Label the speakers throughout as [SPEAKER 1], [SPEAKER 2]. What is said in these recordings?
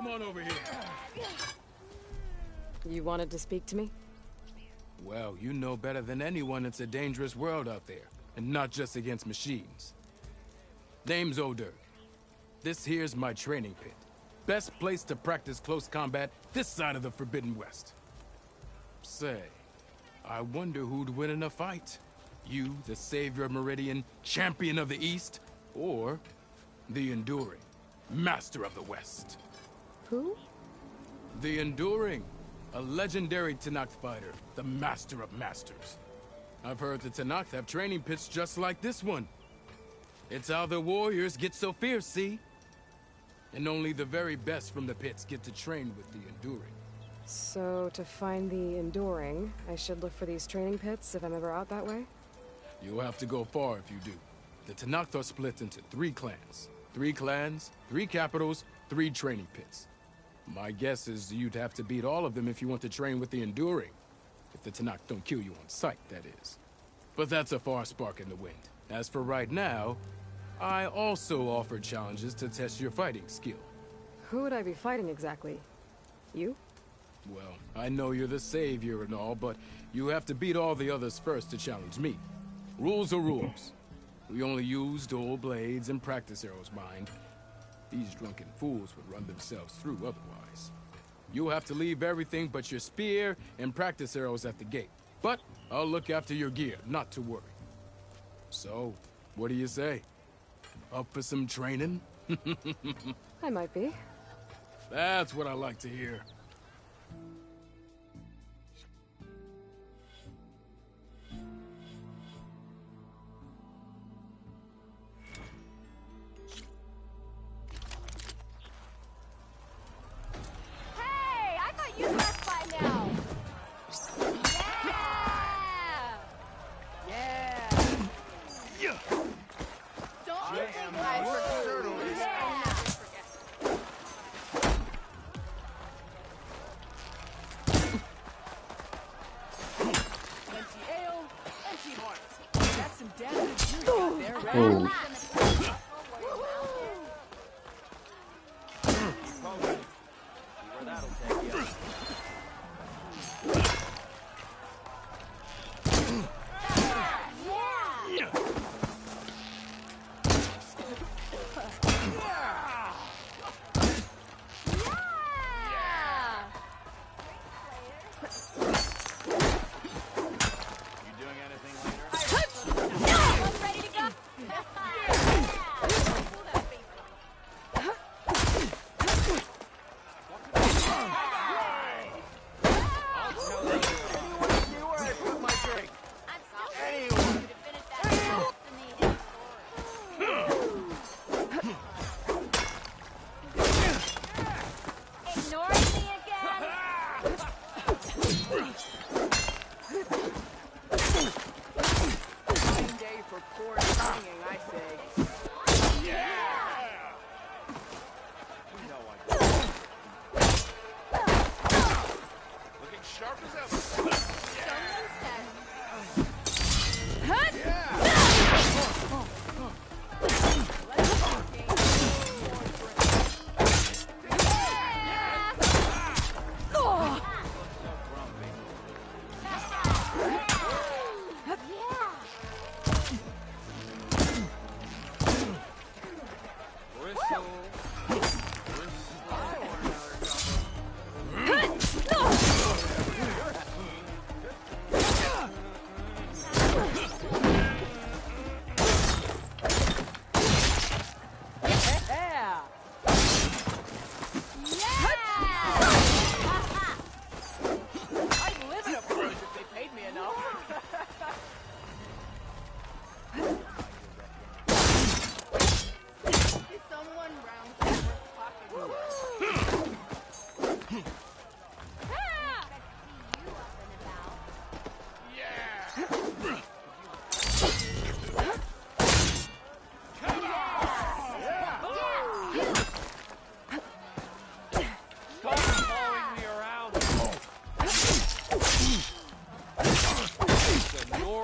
[SPEAKER 1] Come on over here.
[SPEAKER 2] You wanted to speak to me?
[SPEAKER 1] Well, you know better than anyone it's a dangerous world out there, and not just against machines. Name's O'Dirk. This here's my training pit. Best place to practice close combat this side of the Forbidden West. Say, I wonder who'd win in a fight. You, the savior of Meridian, champion of the East, or the Enduring, master of the West.
[SPEAKER 2] Who?
[SPEAKER 1] The Enduring, a legendary Tenakth fighter, the master of masters. I've heard the Tenakth have training pits just like this one. It's how the warriors get so fierce, see? And only the very best from the pits get to train with the Enduring.
[SPEAKER 2] So, to find the Enduring, I should look for these training pits if I'm ever out that way?
[SPEAKER 1] You'll have to go far if you do. The Tenakth are split into 3 clans. 3 clans, 3 capitals, 3 training pits. My guess is you'd have to beat all of them if you want to train with the Enduring. If the Tenakth don't kill you on sight, that is. But that's a far spark in the wind. As for right now, I also offer challenges to test your fighting skill.
[SPEAKER 2] Who would I be fighting exactly? You?
[SPEAKER 1] Well, I know you're the savior and all, but you have to beat all the others first to challenge me. Rules are rules. We only use dual blades and practice arrows, mind. These drunken fools would run themselves through otherwise. You'll have to leave everything but your spear and practice arrows at the gate. But I'll look after your gear, not to worry. So, what do you say? Up for some training?
[SPEAKER 2] I might be.
[SPEAKER 1] That's what I like to hear.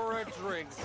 [SPEAKER 3] Nora drinks.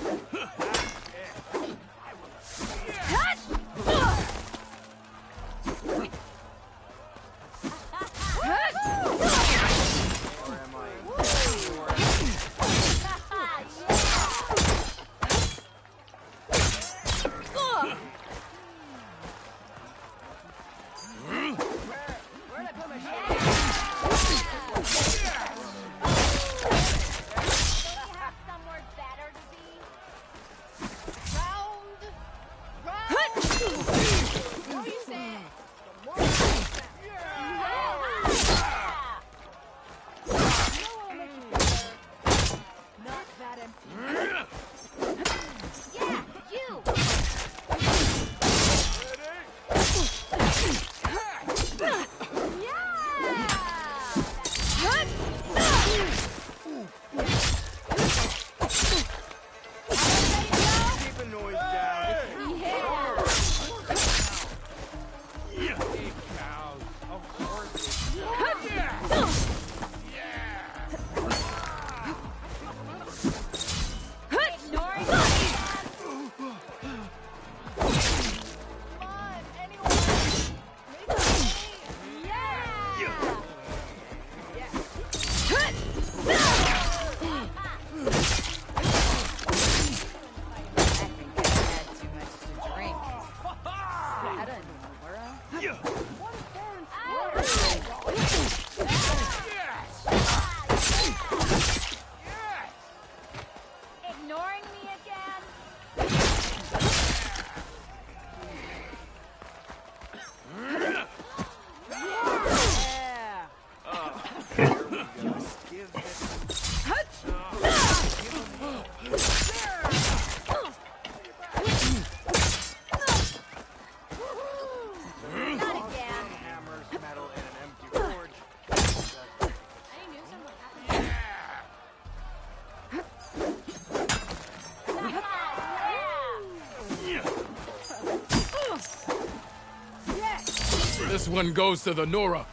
[SPEAKER 1] This one goes to the Nora.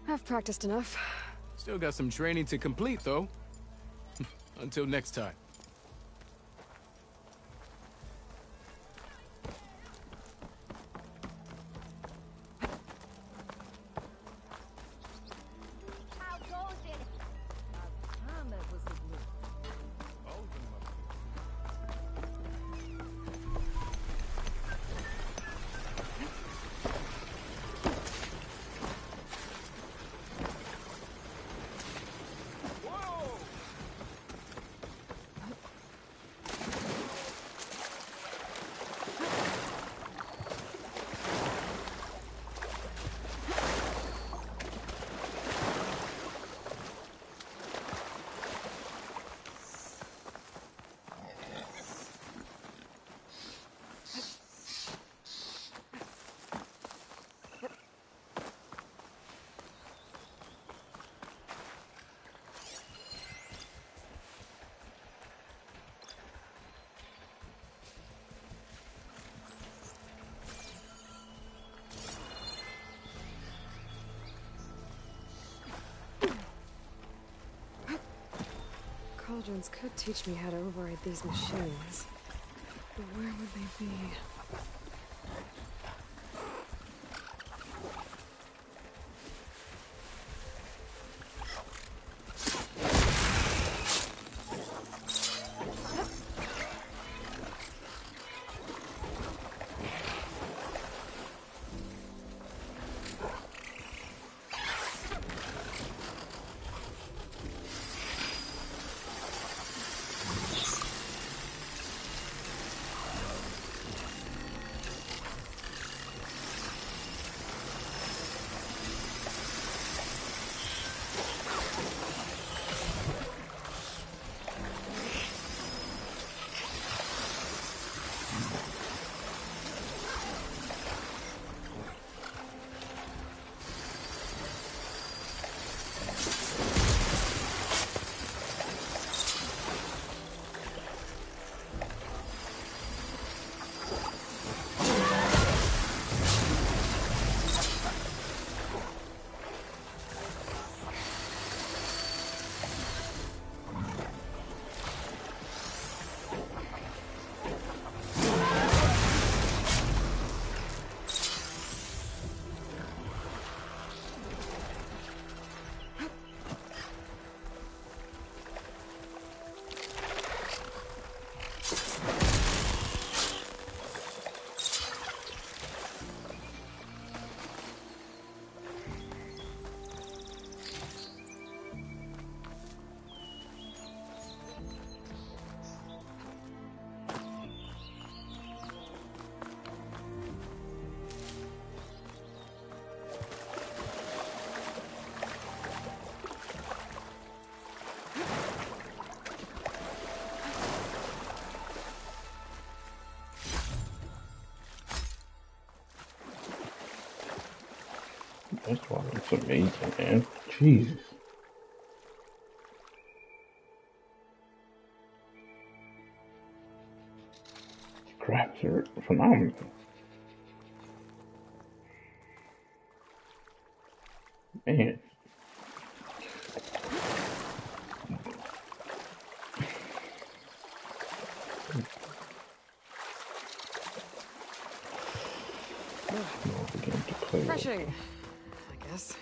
[SPEAKER 2] I've practiced enough.
[SPEAKER 1] Still got some training to complete, though. Until next time.
[SPEAKER 2] Cauldrons could teach me how to override these machines. But where would they be?
[SPEAKER 3] This one looks amazing, man. Jesus. Crafts are phenomenal. Man.
[SPEAKER 2] Refreshing, I guess.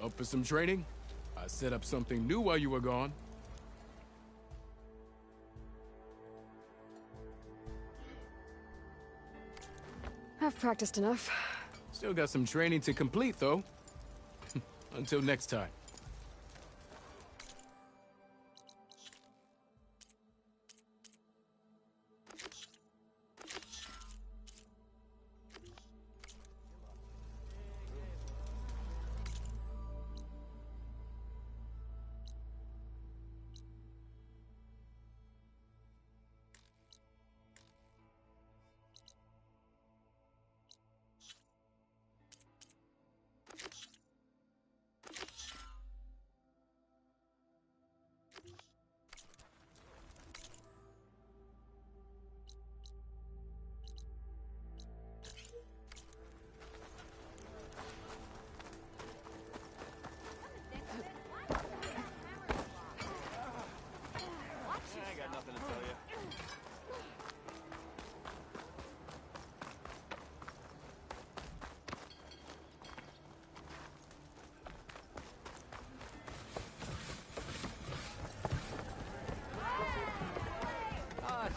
[SPEAKER 1] Up for some training? I set up something new while you were gone.
[SPEAKER 2] I've practiced enough.
[SPEAKER 1] Still got some training to complete, though. Until next time.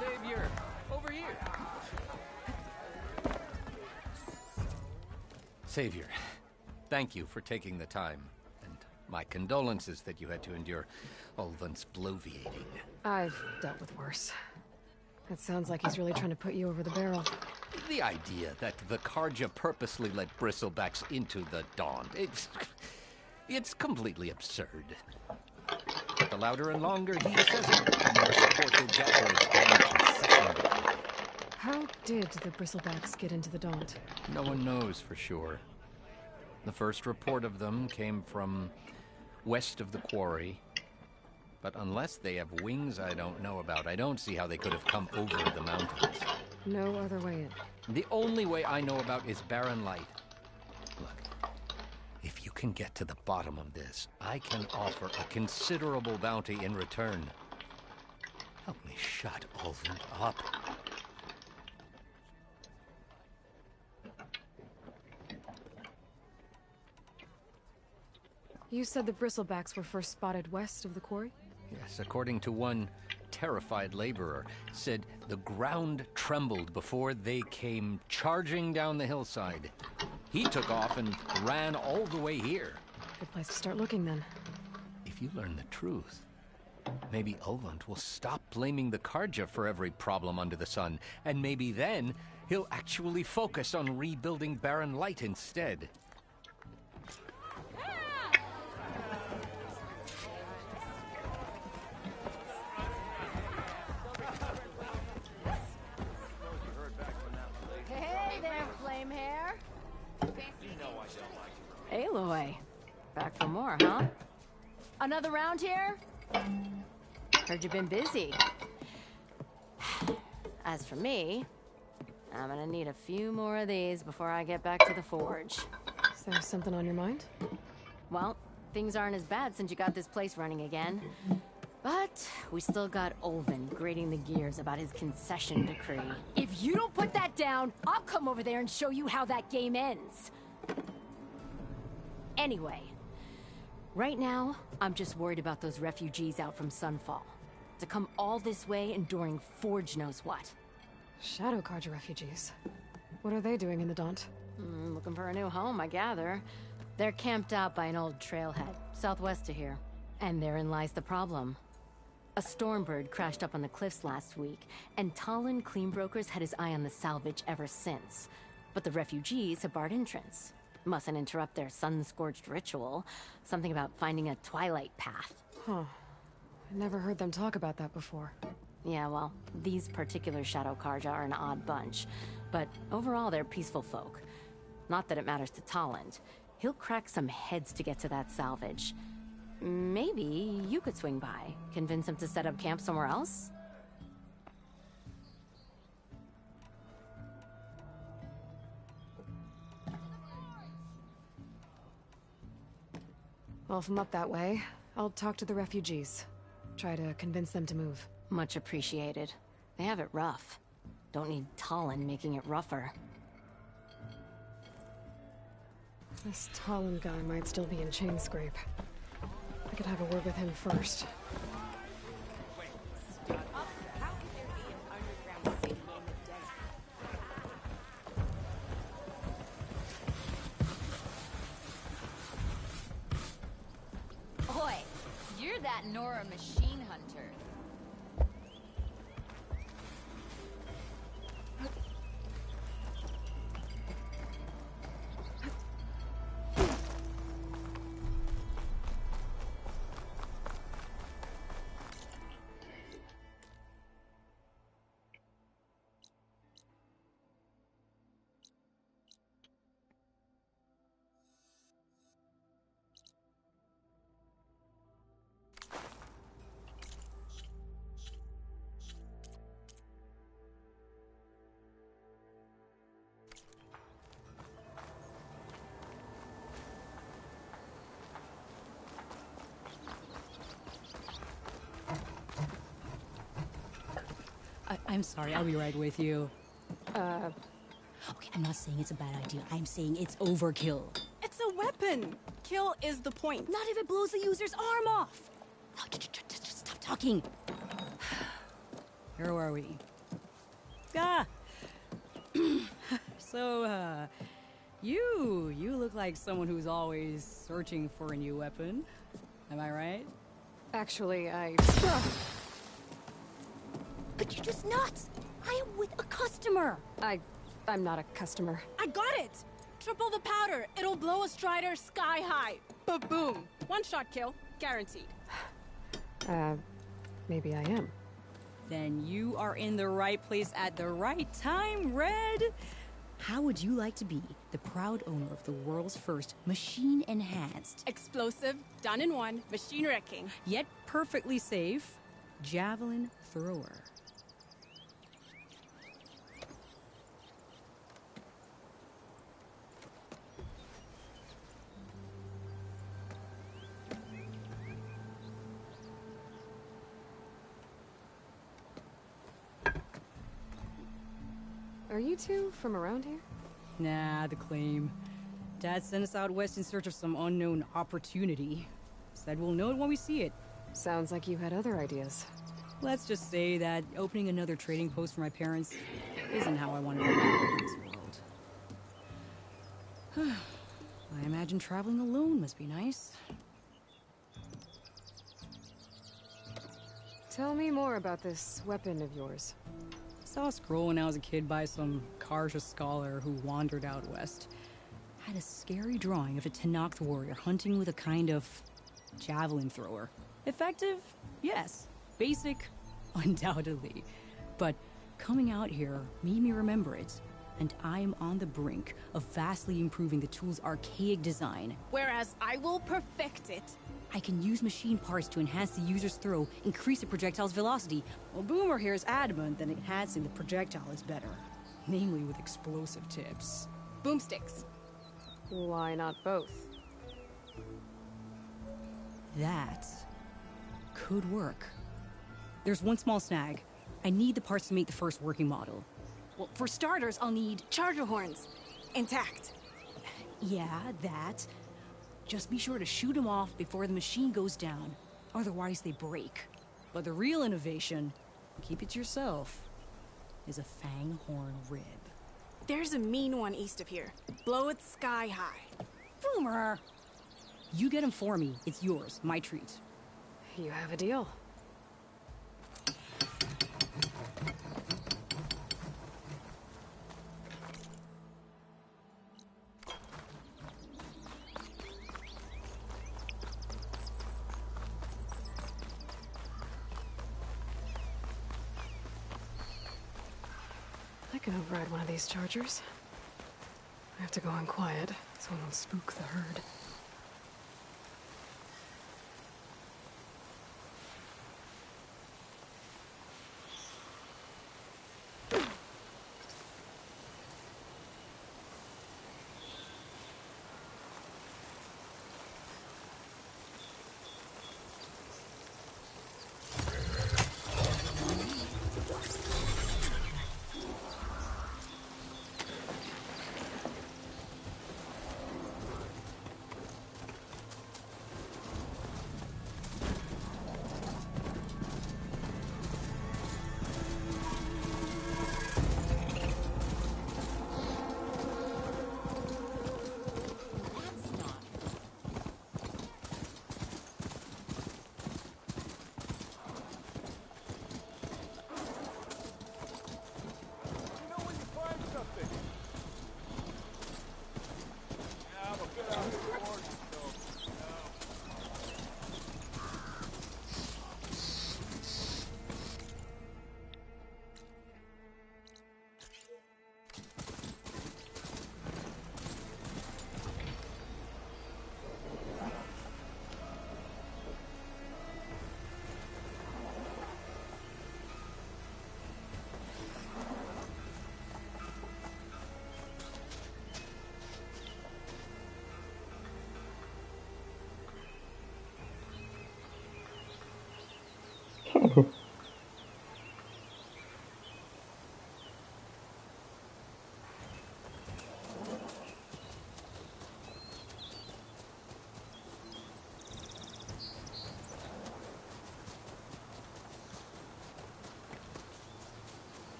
[SPEAKER 4] Savior, over here. Savior, thank you for taking the time, and my condolences that you had to endure Ulvan's bloviating.
[SPEAKER 2] I've dealt with worse. It sounds like he's really trying to put you over the barrel.
[SPEAKER 4] The idea that the Karja purposely let bristlebacks into the Daunt, it's completely absurd. The louder and longer he says it, the more support he'll get for his damn concession.
[SPEAKER 2] How did the bristlebacks get into the Daunt?
[SPEAKER 4] No one knows for sure. The first report of them came from west of the quarry. But unless they have wings I don't know about, I don't see how they could have come over the mountains.
[SPEAKER 2] No other way in.
[SPEAKER 4] The only way I know about is barren light. Look, can get to the bottom of this, I can offer a considerable bounty in return. Help me shut Ulvund up.
[SPEAKER 2] You said the bristlebacks were first spotted west of the quarry?
[SPEAKER 4] Yes, according to one terrified laborer, said the ground trembled before they came charging down the hillside. He took off and ran all the way here.
[SPEAKER 2] Good place to start looking, then.
[SPEAKER 4] If you learn the truth, maybe Ulvund will stop blaming the Karja for every problem under the sun, and maybe then he'll actually focus on rebuilding Barren Light instead.
[SPEAKER 5] Hey there, flame hair. Aloy. Back for more, huh? Another round here? Heard you've been busy. As for me, I'm gonna need a few more of these before I get back to the forge.
[SPEAKER 2] Is there something on your mind?
[SPEAKER 5] Well, things aren't as bad since you got this place running again. But we still got Ulvund grating the gears about his concession decree. If you don't put that down, I'll come over there and show you how that game ends. Anyway, right now, I'm just worried about those refugees out from Sunfall. To come all this way enduring Forge knows what.
[SPEAKER 2] Shadow Karja refugees. What are they doing in the Daunt?
[SPEAKER 5] Looking for a new home, I gather. They're camped out by an old trailhead, southwest of here. And therein lies the problem. A stormbird crashed up on the cliffs last week, and Talon Cleanbrokers had his eye on the salvage ever since. But the refugees have barred entrance. Mustn't interrupt their sun-scorched ritual. Something about finding a twilight path.
[SPEAKER 2] Huh. I never heard them talk about that before.
[SPEAKER 5] Yeah, well, these particular Shadow Karja are an odd bunch. But overall, they're peaceful folk. Not that it matters to Talon. He'll crack some heads to get to that salvage. Maybe you could swing by, convince him to set up camp somewhere else?
[SPEAKER 2] Well, if I'm up that way, I'll talk to the refugees. Try to convince them to move.
[SPEAKER 5] Much appreciated. They have it rough. Don't need Talon making it rougher.
[SPEAKER 2] This Talon guy might still be in Chainscrape. I could have a word with him first.
[SPEAKER 6] Oi, you're that Nora machine hunter.
[SPEAKER 7] I'm sorry, I'll be right with you.
[SPEAKER 8] Okay, I'm not saying it's a bad idea. I'm saying it's overkill.
[SPEAKER 7] It's a weapon! Kill is the point.
[SPEAKER 8] Not if it blows the user's arm off! Oh, just stop talking.
[SPEAKER 7] Where are we? Ah! So, you look like someone who's always searching for a new weapon. Am I right?
[SPEAKER 2] Actually,
[SPEAKER 8] But you're just nuts! I am with a customer!
[SPEAKER 2] I'm not a customer.
[SPEAKER 9] I got it! Triple the powder. It'll blow a Strider sky high. Ba-boom. One-shot kill. Guaranteed.
[SPEAKER 2] Maybe I am.
[SPEAKER 7] Then you are in the right place at the right time, Red! How would you like to be the proud owner of the world's first machine-enhanced,
[SPEAKER 9] Explosive, done in one, machine wrecking.
[SPEAKER 7] yet perfectly safe, javelin thrower?
[SPEAKER 2] Are you two from around here?
[SPEAKER 7] Nah, the claim. Dad sent us out west in search of some unknown opportunity. Said we'll know it when we see it.
[SPEAKER 2] Sounds like you had other ideas.
[SPEAKER 7] Let's just say that opening another trading post for my parents isn't how I want to live in this world. I imagine traveling alone must be nice.
[SPEAKER 2] Tell me more about this weapon of yours.
[SPEAKER 7] Saw a scroll when I was a kid by some Karja scholar who wandered out west. Had a scary drawing of a Tenakth warrior hunting with a kind of javelin thrower. Effective? Yes. Basic? Undoubtedly. But coming out here made me remember it, and I'm on the brink of vastly improving the tool's archaic design.
[SPEAKER 9] Whereas I will perfect it.
[SPEAKER 7] I can use machine parts to enhance the user's throw, increase the projectile's velocity. Well, Boomer here is adamant that enhancing the projectile is better. Namely with explosive tips.
[SPEAKER 9] Boomsticks.
[SPEAKER 2] Why not both?
[SPEAKER 7] That could work. There's one small snag. I need the parts to make the first working model.
[SPEAKER 9] Well, for starters, I'll need charger horns. Intact.
[SPEAKER 7] Yeah, that. Just be sure to shoot them off before the machine goes down. Otherwise, they break. But the real innovation, keep it to yourself, is a fang horn rib.
[SPEAKER 9] There's a mean one east of here. Blow it sky high.
[SPEAKER 7] Boomer! You get him for me. It's yours. My treat.
[SPEAKER 2] You have a deal. I can override one of these chargers. I have to go in quiet, so I don't spook the herd.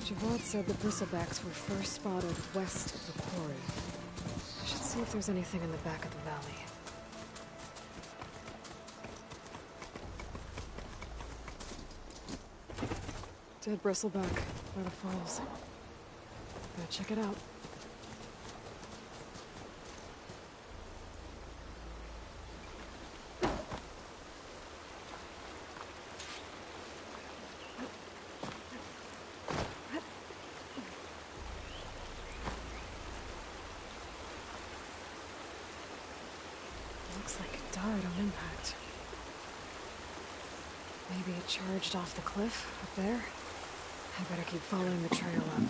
[SPEAKER 2] Javod said the bristlebacks were first spotted west of the quarry. I should see if there's anything in the back of the valley. Dead bristleback by the falls. Gotta check it out. Looks like it died on impact. Maybe it charged off the cliff up there. I better keep following the trail up.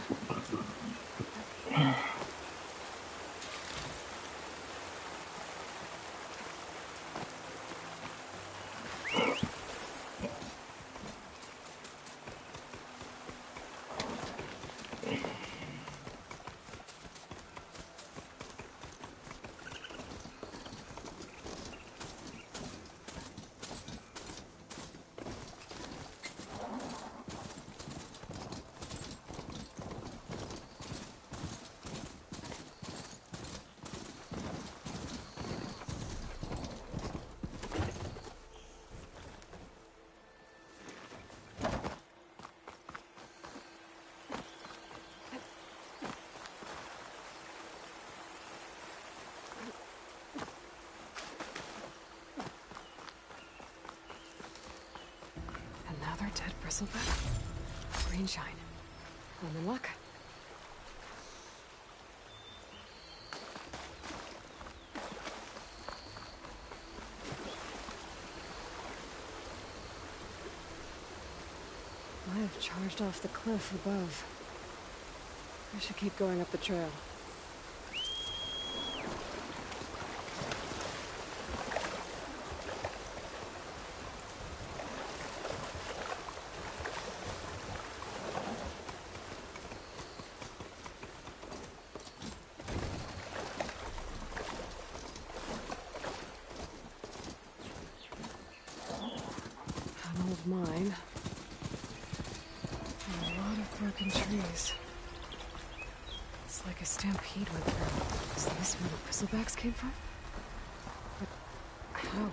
[SPEAKER 2] Another dead bristleback? Green shine. I'm in luck. I have charged off the cliff above. I should keep going up the trail. An old mine. And a lot of broken trees. It's like a stampede went through. Is this where the bristlebacks came from? But how?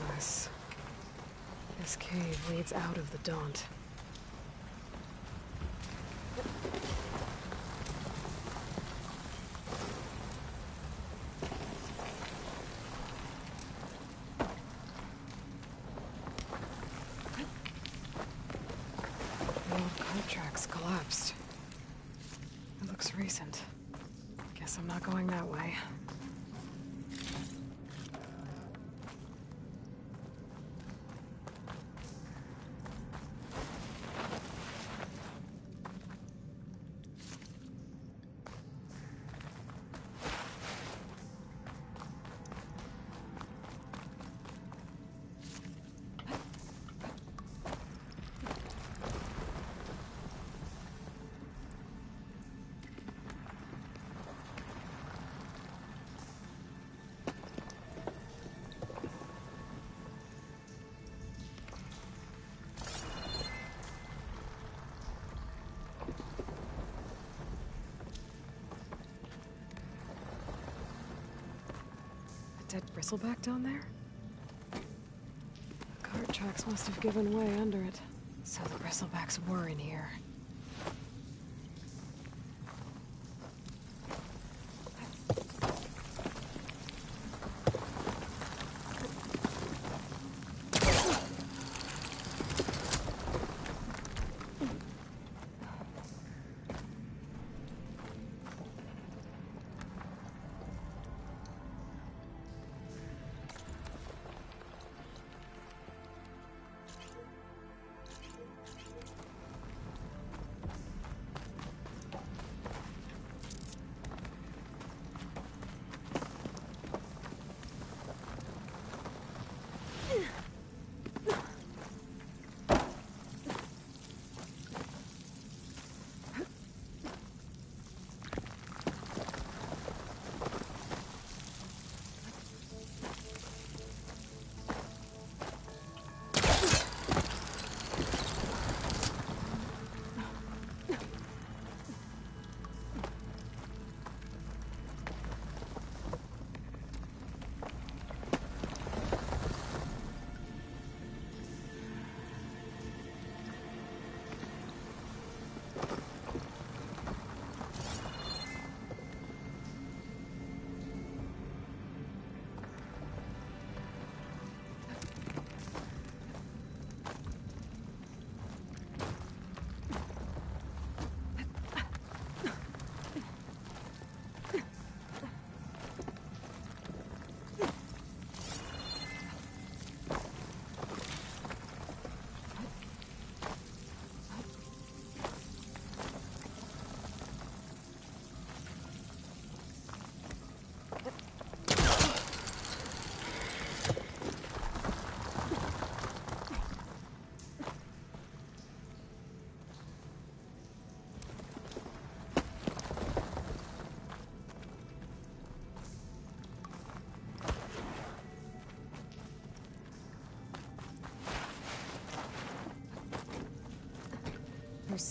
[SPEAKER 2] Unless this cave leads out of the Daunt. The old cart tracks collapsed. It looks recent. Guess I'm not going that way. Dead bristleback down there? The cart tracks must have given way under it. So the bristlebacks were in here.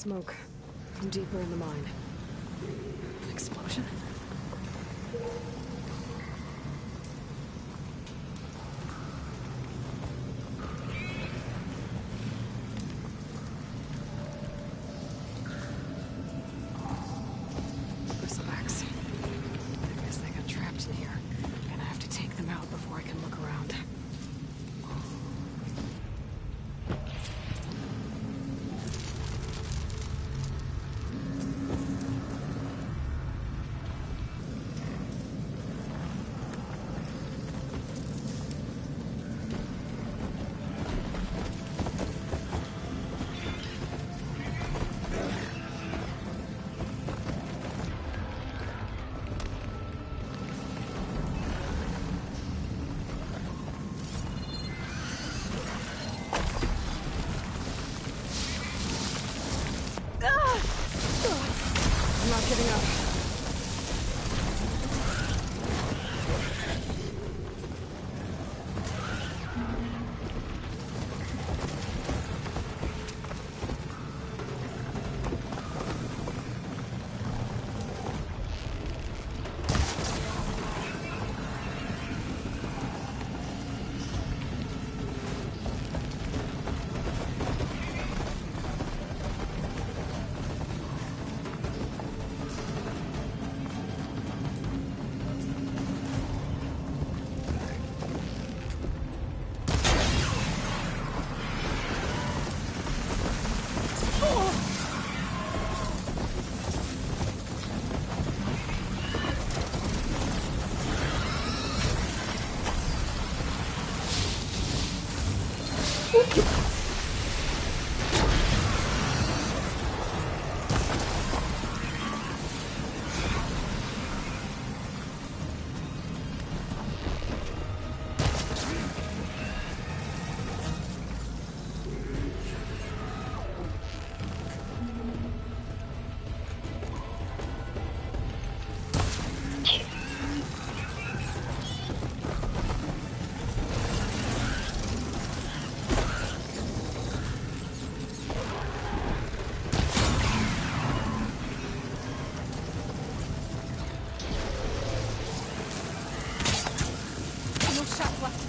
[SPEAKER 2] smoke from deeper in the mine. An explosion? Bristlebacks. I guess they got trapped in here. Gonna have to take them out before I can look around. I'm not giving up.
[SPEAKER 9] No shots left.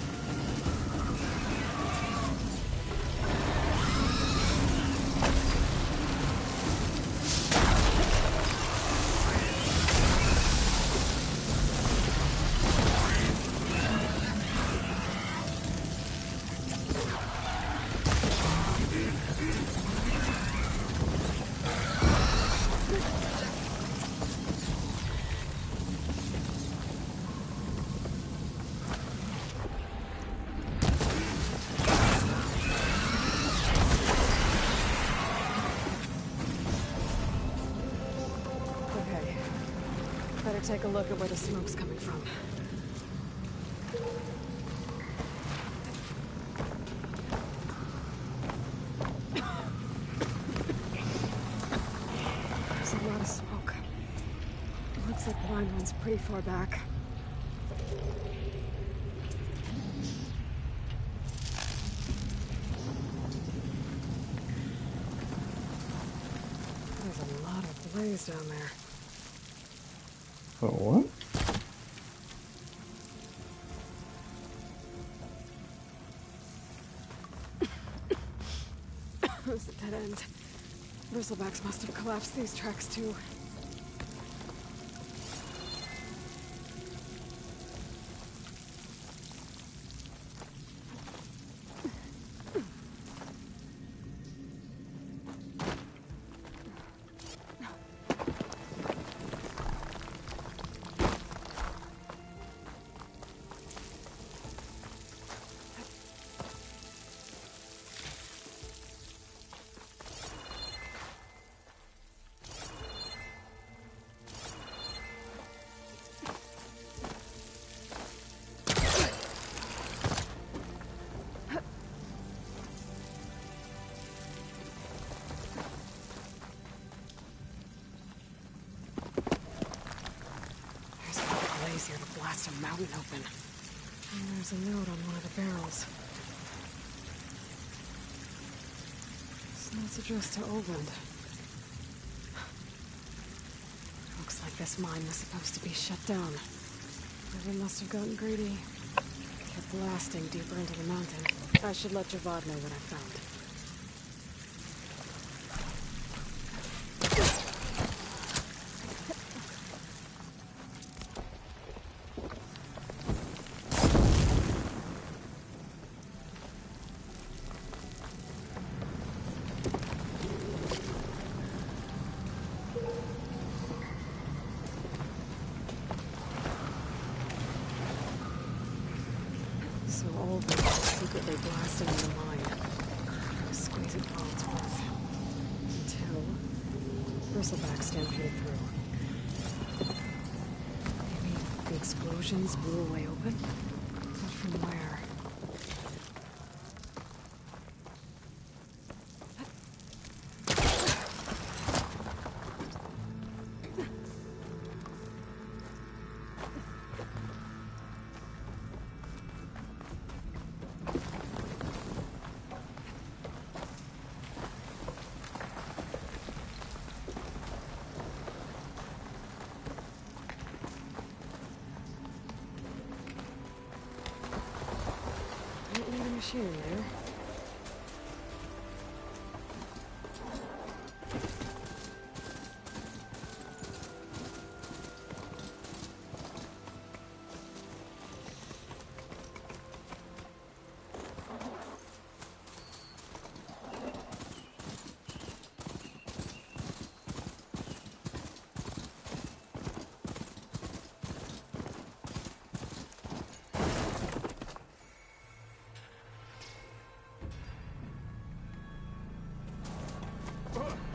[SPEAKER 2] Okay. Better take a look at where the smoke's coming from. There's a lot of smoke. Looks like the line runs pretty far back. There's a lot of blaze down there.
[SPEAKER 3] Oh, what?
[SPEAKER 2] It's a dead end. Bristlebacks must have collapsed these tracks too. Here to blast a mountain open. And there's a note on one of the barrels. It's not addressed to Oland. Looks like this mine was supposed to be shut down. Whoever must have gotten greedy. Kept blasting deeper into the mountain. I should let Javad know what I found. So all of them are secretly blasting in the mine. Squeeze it all it's worth. Until bristleback stampeded through. Maybe the explosions blew a way open? But from where? Don't leave a machine there.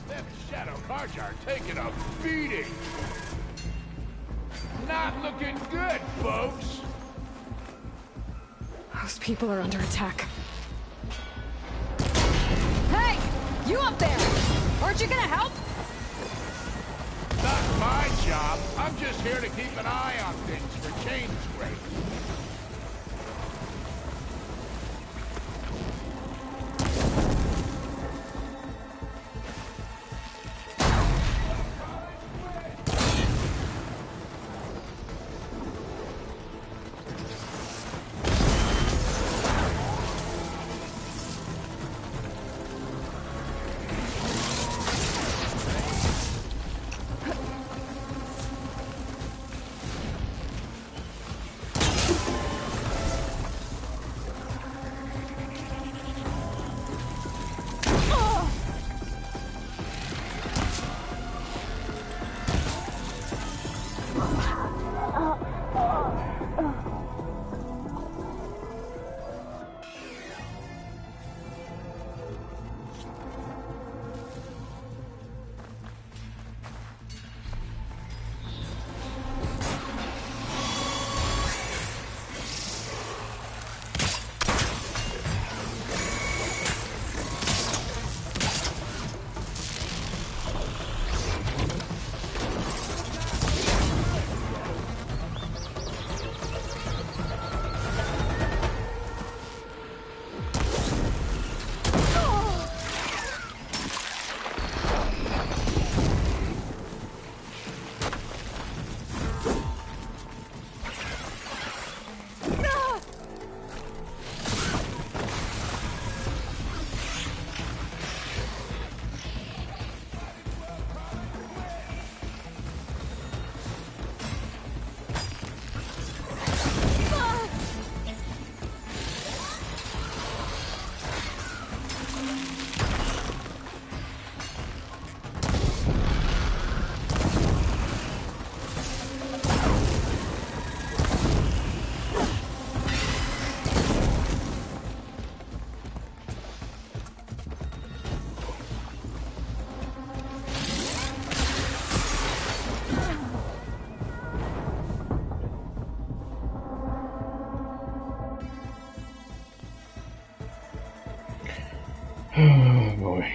[SPEAKER 10] Them shadow cards are taking a beating. Not looking good, folks.
[SPEAKER 2] Those people are under attack.
[SPEAKER 9] Hey! You up there! Aren't you gonna help?
[SPEAKER 10] Not my job. I'm just here to keep an eye on things for change rate.
[SPEAKER 3] Oh boy.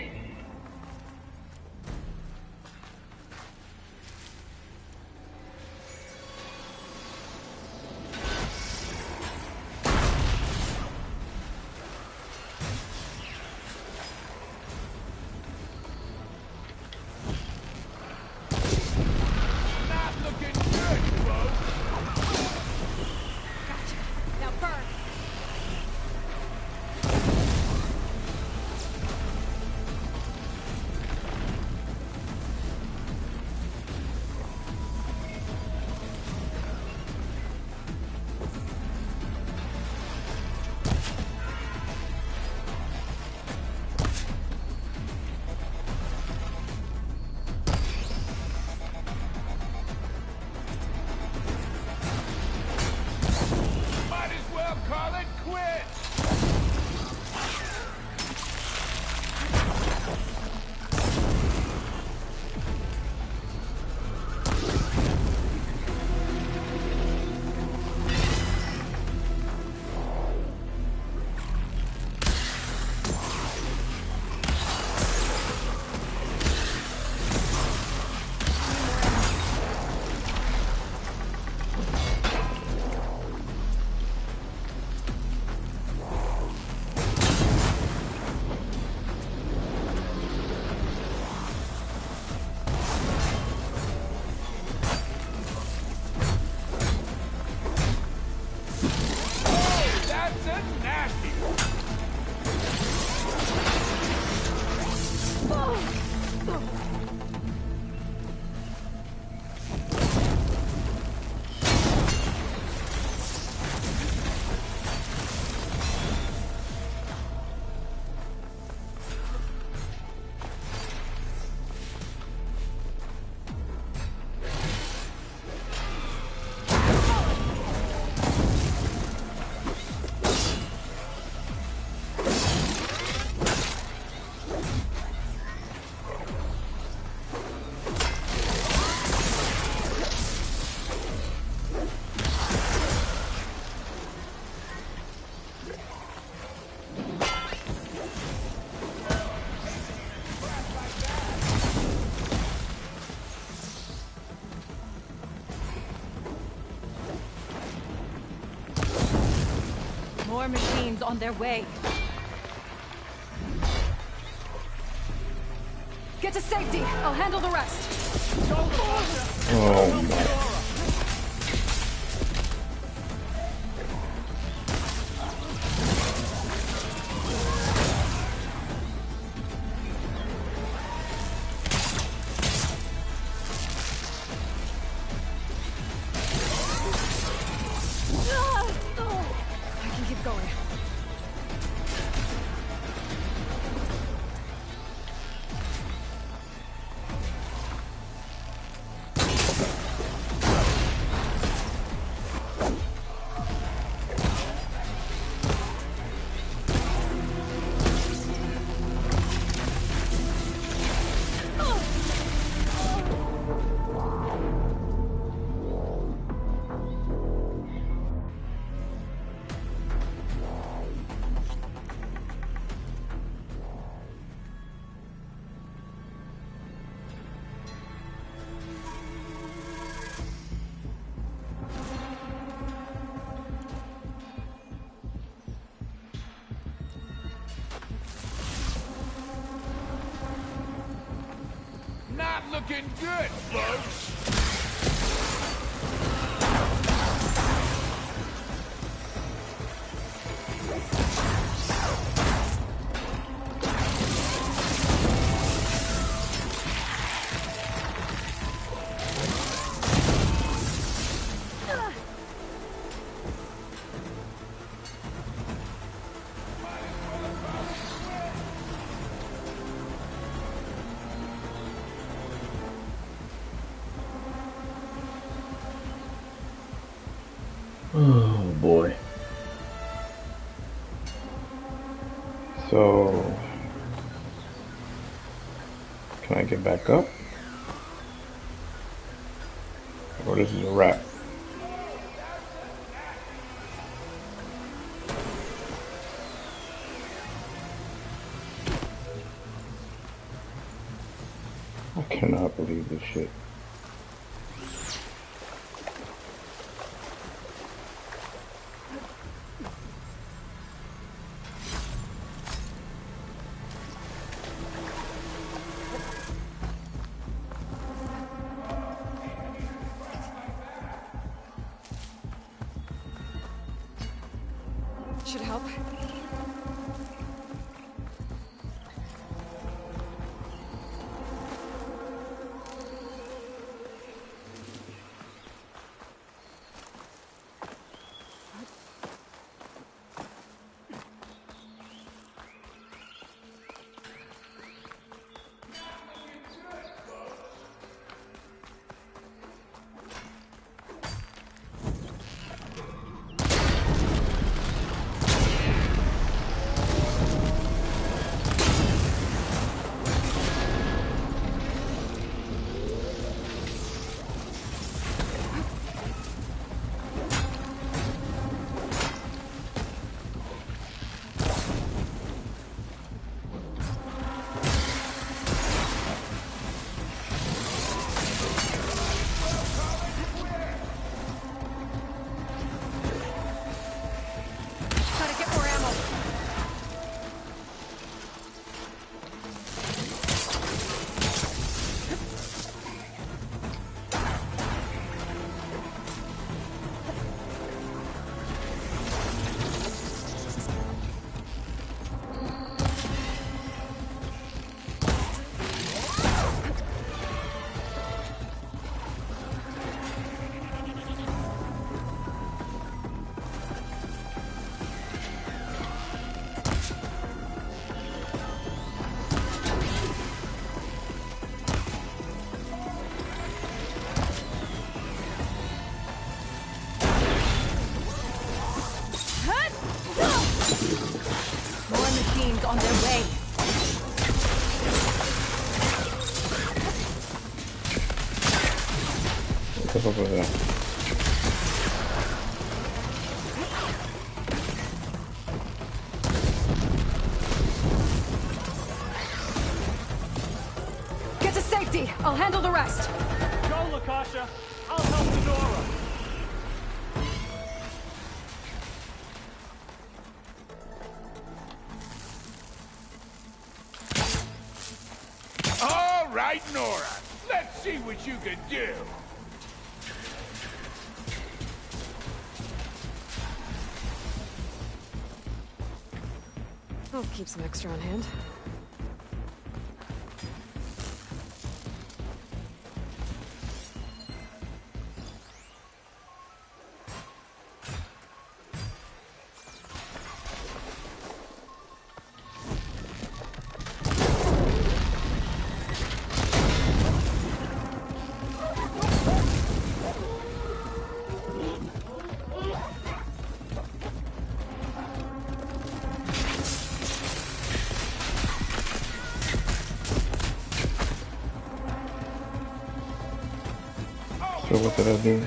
[SPEAKER 10] call it quits!
[SPEAKER 9] More machines on their way. Get to safety. I'll handle the rest.
[SPEAKER 3] Oh my.
[SPEAKER 2] I can keep going.
[SPEAKER 10] Not looking good, folks.
[SPEAKER 3] Oh boy. So, can I get back up? Or this is a wrap? I cannot believe this shit.
[SPEAKER 2] Should help.
[SPEAKER 5] on their way.
[SPEAKER 3] What's up over there?
[SPEAKER 2] Get to safety! I'll handle the rest!
[SPEAKER 11] Go, Lakasha! I'll help Nora!
[SPEAKER 10] All right, Nora. Let's see what you can do.
[SPEAKER 2] I'll keep some extra on hand.
[SPEAKER 3] So what did I do?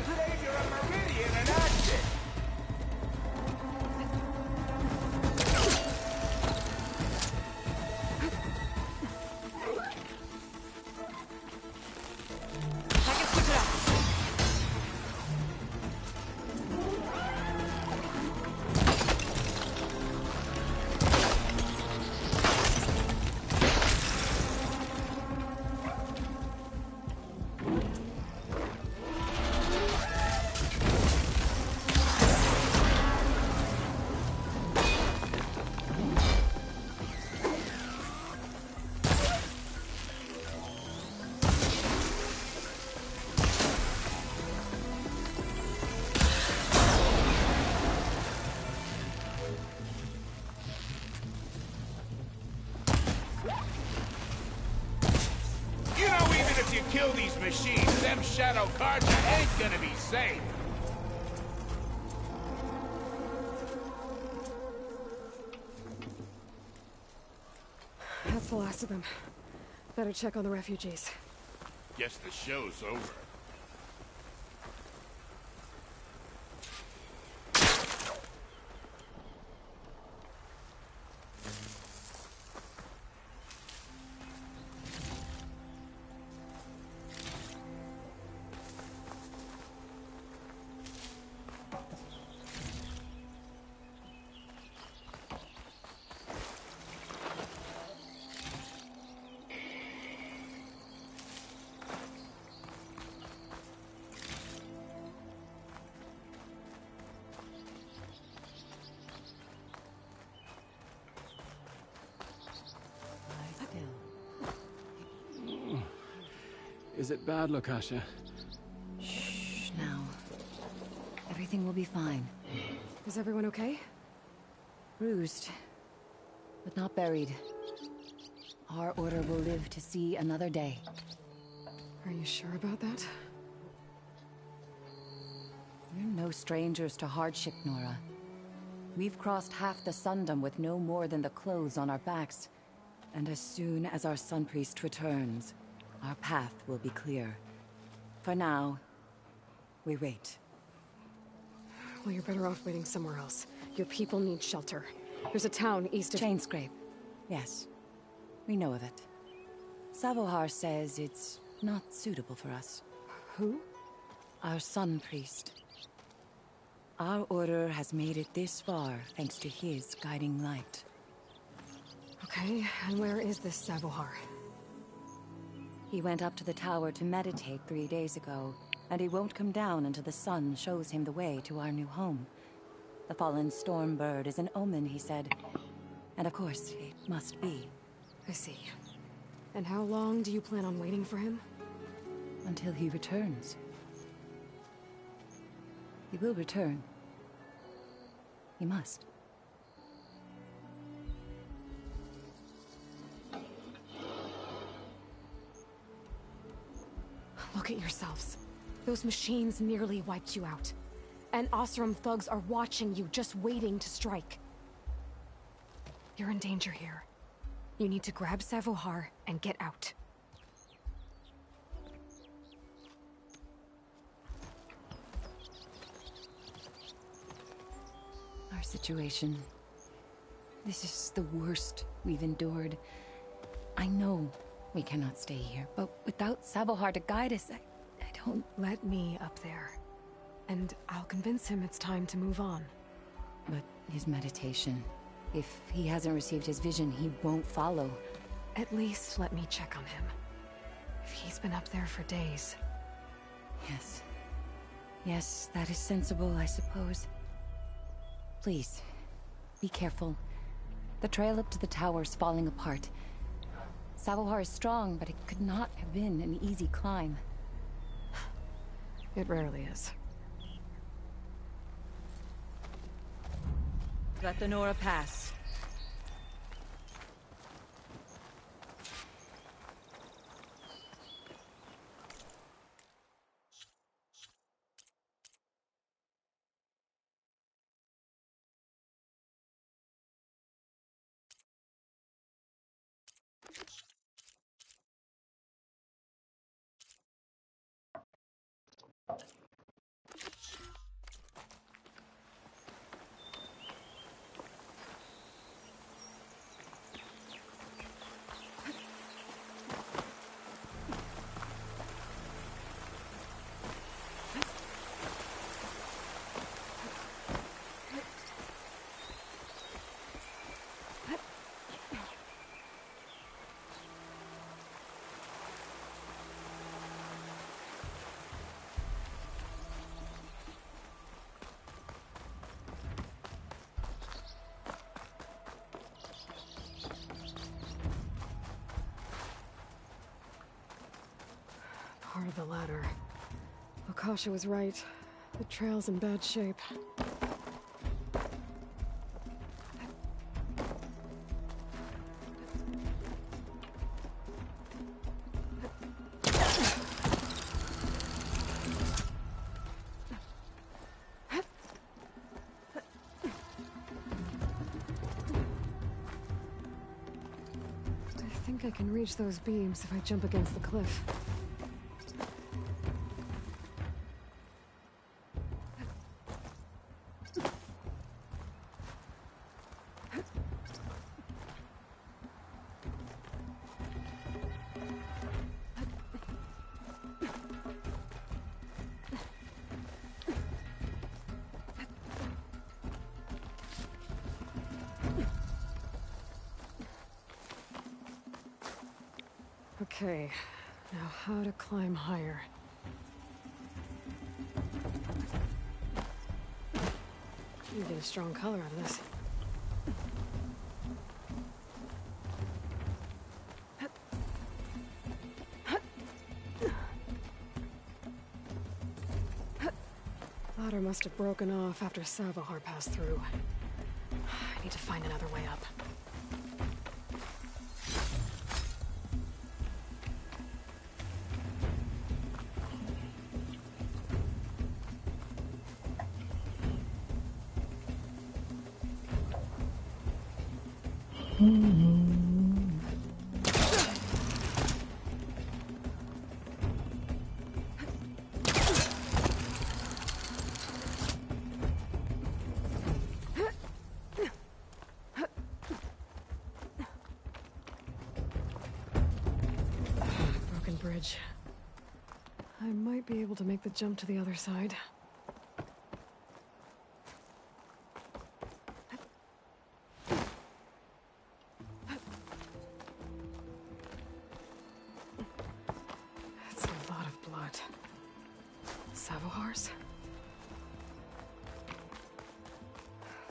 [SPEAKER 10] If you kill these machines, them shadow Karja ain't gonna be safe.
[SPEAKER 2] That's the last of them. Better check on the refugees.
[SPEAKER 10] Guess the show's over.
[SPEAKER 1] Is it bad, Lakasha?
[SPEAKER 5] Shh, now. Everything will be fine.
[SPEAKER 2] Is everyone okay?
[SPEAKER 5] Bruised, but not buried. Our order will live to see another day.
[SPEAKER 2] Are you sure about that?
[SPEAKER 5] We're no strangers to hardship, Nora. We've crossed half the Sundom with no more than the clothes on our backs. And as soon as our Sun Priest returns, our path will be clear. For now, we wait.
[SPEAKER 2] Well, you're better off waiting somewhere else. Your people need shelter. There's a town east of...
[SPEAKER 5] Chainscrape. Yes. We know of it. Savohar says it's not suitable for us.
[SPEAKER 2] Who?
[SPEAKER 5] Our Sun Priest. Our order has made it this far thanks to his guiding light.
[SPEAKER 2] Okay, and where is this Savohar?
[SPEAKER 5] He went up to the tower to meditate 3 days ago, and he won't come down until the sun shows him the way to our new home. The fallen storm bird is an omen, he said. And of course, it must be.
[SPEAKER 2] I see. And how long do you plan on waiting for him?
[SPEAKER 5] Until he returns. He will return. He must.
[SPEAKER 2] Look at yourselves. Those machines nearly wiped you out. And Osram thugs are watching you, just waiting to strike. You're in danger here. You need to grab Savohar and get out.
[SPEAKER 12] Our situation. This is the worst we've endured. I know we cannot stay here, but without Savohar to guide us, I don't...
[SPEAKER 2] Let me up there. And I'll convince him it's time to move on.
[SPEAKER 12] But his meditation... If he hasn't received his vision, he won't follow.
[SPEAKER 2] At least let me check on him. If he's been up there for days.
[SPEAKER 12] Yes. Yes, that is sensible, I suppose. Please, be careful. The trail up to the tower is falling apart. Savohar is strong, but it could not have been an easy climb.
[SPEAKER 2] It rarely is.
[SPEAKER 13] Let the Nora pass.
[SPEAKER 2] Part of the ladder. Akasha was right. The trail's in bad shape. I think I can reach those beams if I jump against the cliff. Okay, now how to climb higher. You get a strong color out of this. Ladder must have broken off after Savohar passed through. I need to find another way up. Broken bridge. I might be able to make the jump to the other side. That's a lot of blood. Savohars?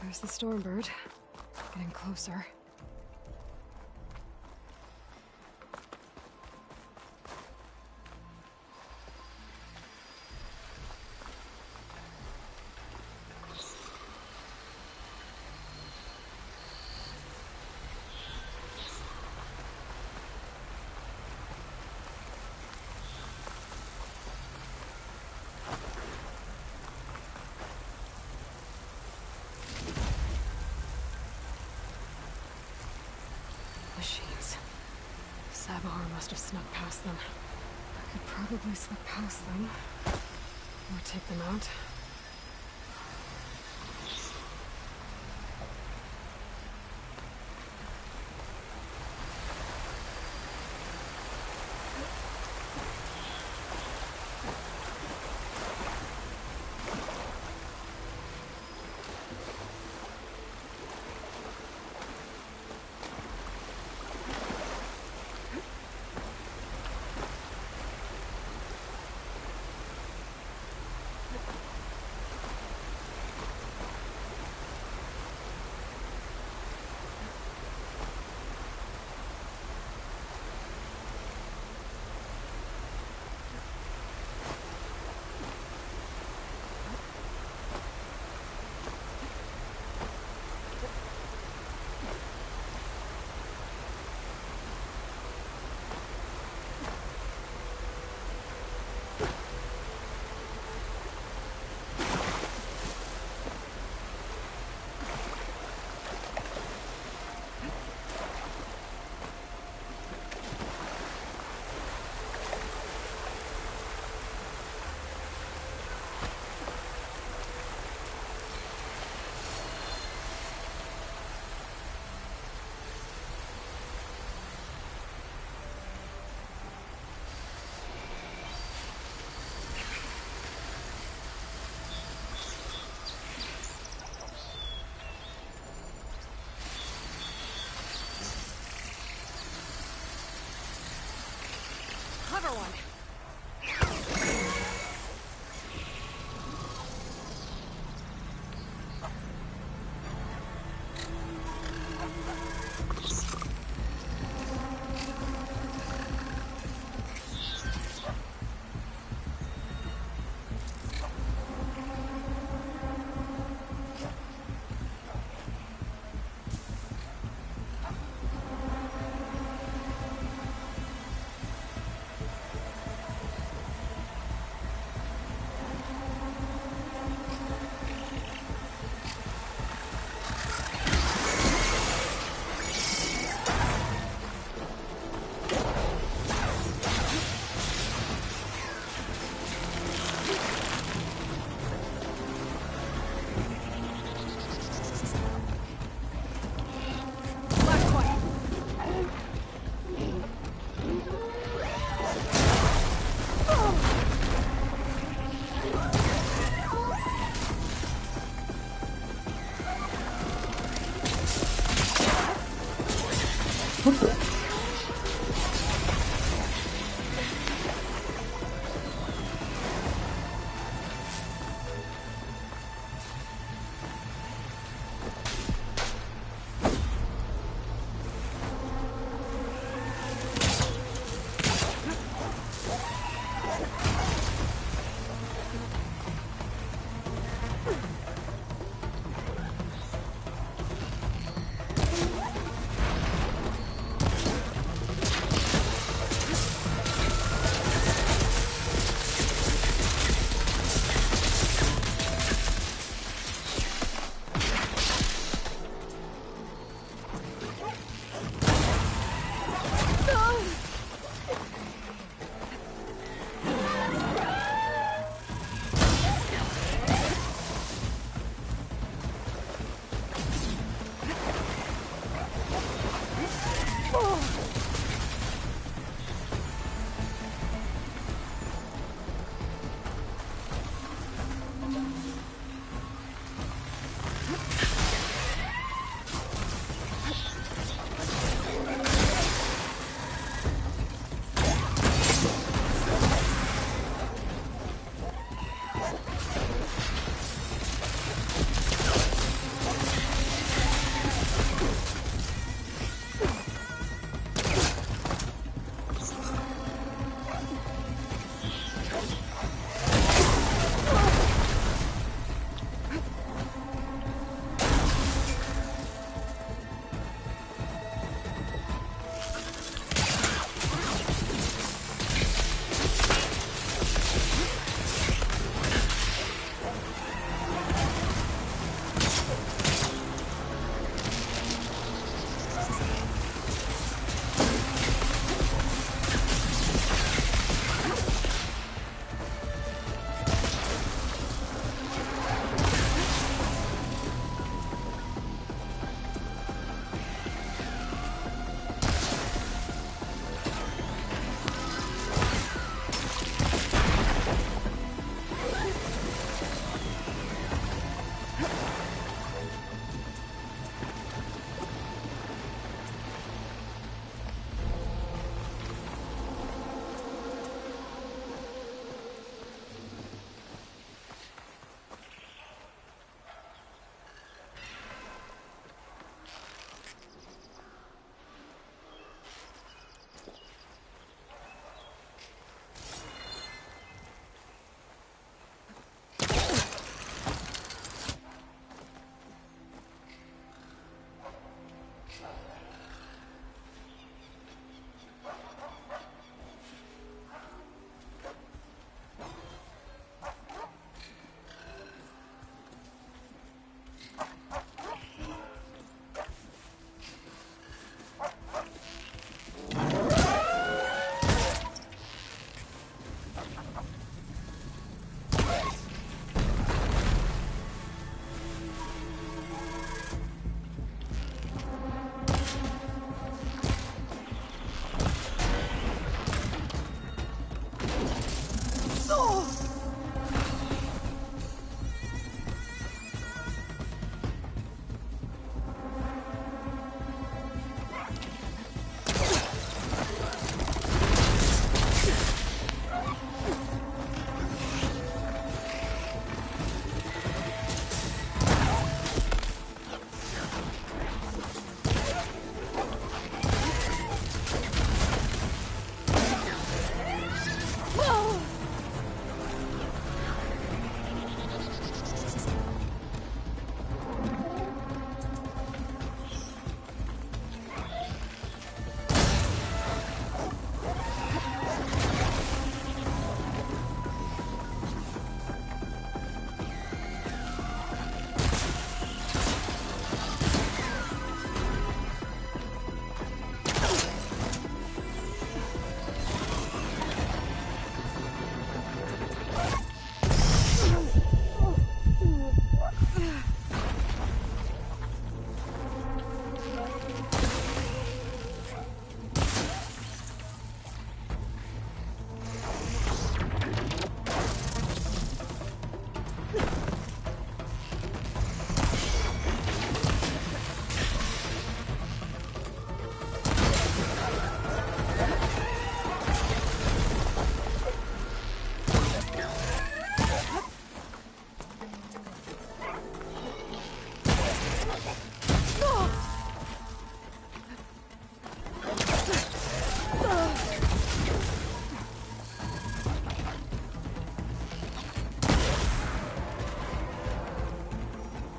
[SPEAKER 2] There's the Stormbird. Getting closer. Sabahar must have snuck past them. I could probably slip past them. Or take them out. Clever one.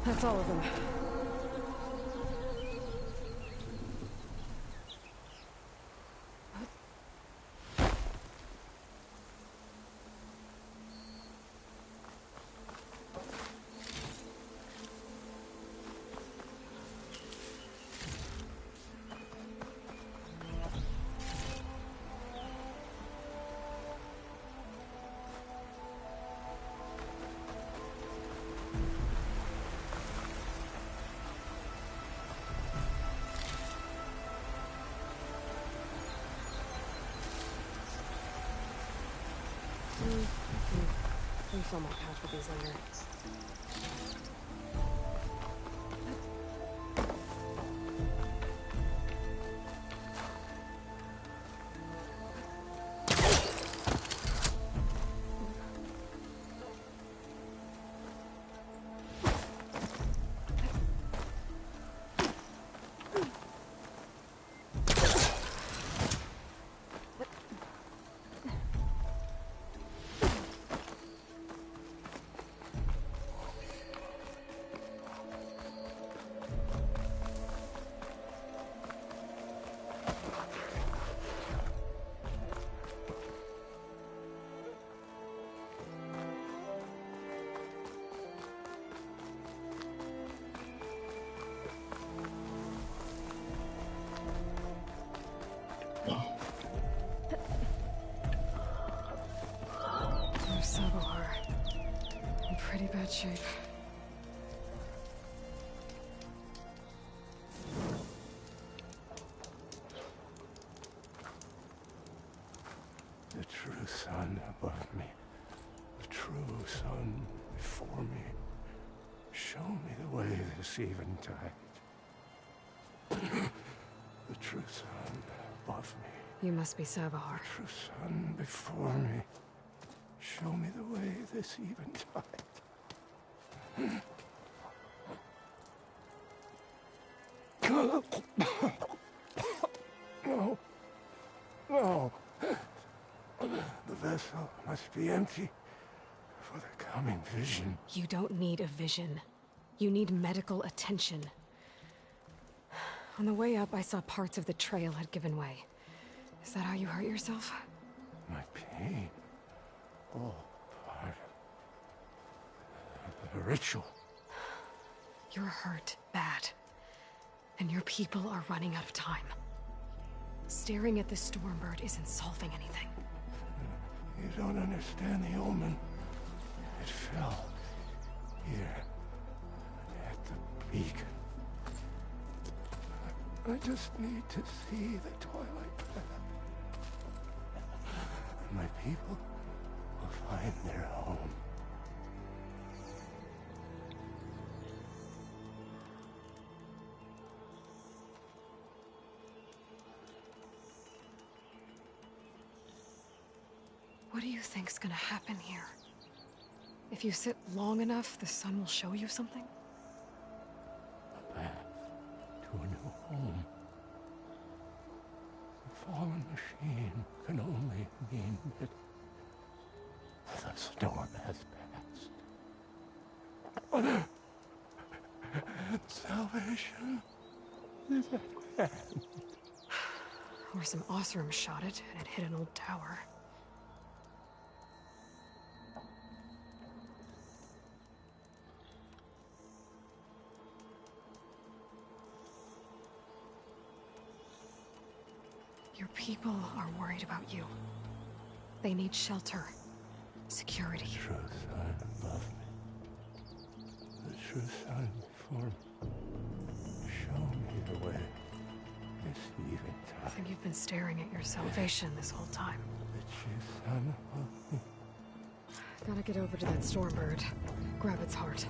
[SPEAKER 2] That's all of them. Refill my pouch with these later. In pretty bad shape.
[SPEAKER 10] The true sun above me, the true sun before me. Show me the way this eventide. The true sun above me.
[SPEAKER 2] You must be Sabahar.
[SPEAKER 10] The true sun before me. Show me the way this eventide. No. No. The vessel must be empty for the coming vision.
[SPEAKER 2] You don't need a vision. You need medical attention. On the way up, I saw parts of the trail had given way. Is that how you hurt yourself?
[SPEAKER 10] My pain. All part of the ritual.
[SPEAKER 2] You're hurt bad. And your people are running out of time. Staring at the Stormbird isn't solving anything.
[SPEAKER 10] You don't understand the omen. It fell here at the beacon. I just need to see the twilight path. And my people will find their home.
[SPEAKER 2] What do you think's gonna happen here? If you sit long enough, the sun will show you something?
[SPEAKER 10] A path to a new home. The fallen machine can only mean that the storm has passed. And salvation is at hand.
[SPEAKER 2] Or some Osram shot it, and it hit an old tower. Your people are worried about you. They need shelter, security.
[SPEAKER 10] The true sun above me. The true sun before me. Show me the way. This eventide.
[SPEAKER 2] I think you've been staring at your salvation this whole time.
[SPEAKER 10] The true sun above me.
[SPEAKER 2] Gotta get over to that Stormbird. Grab its heart.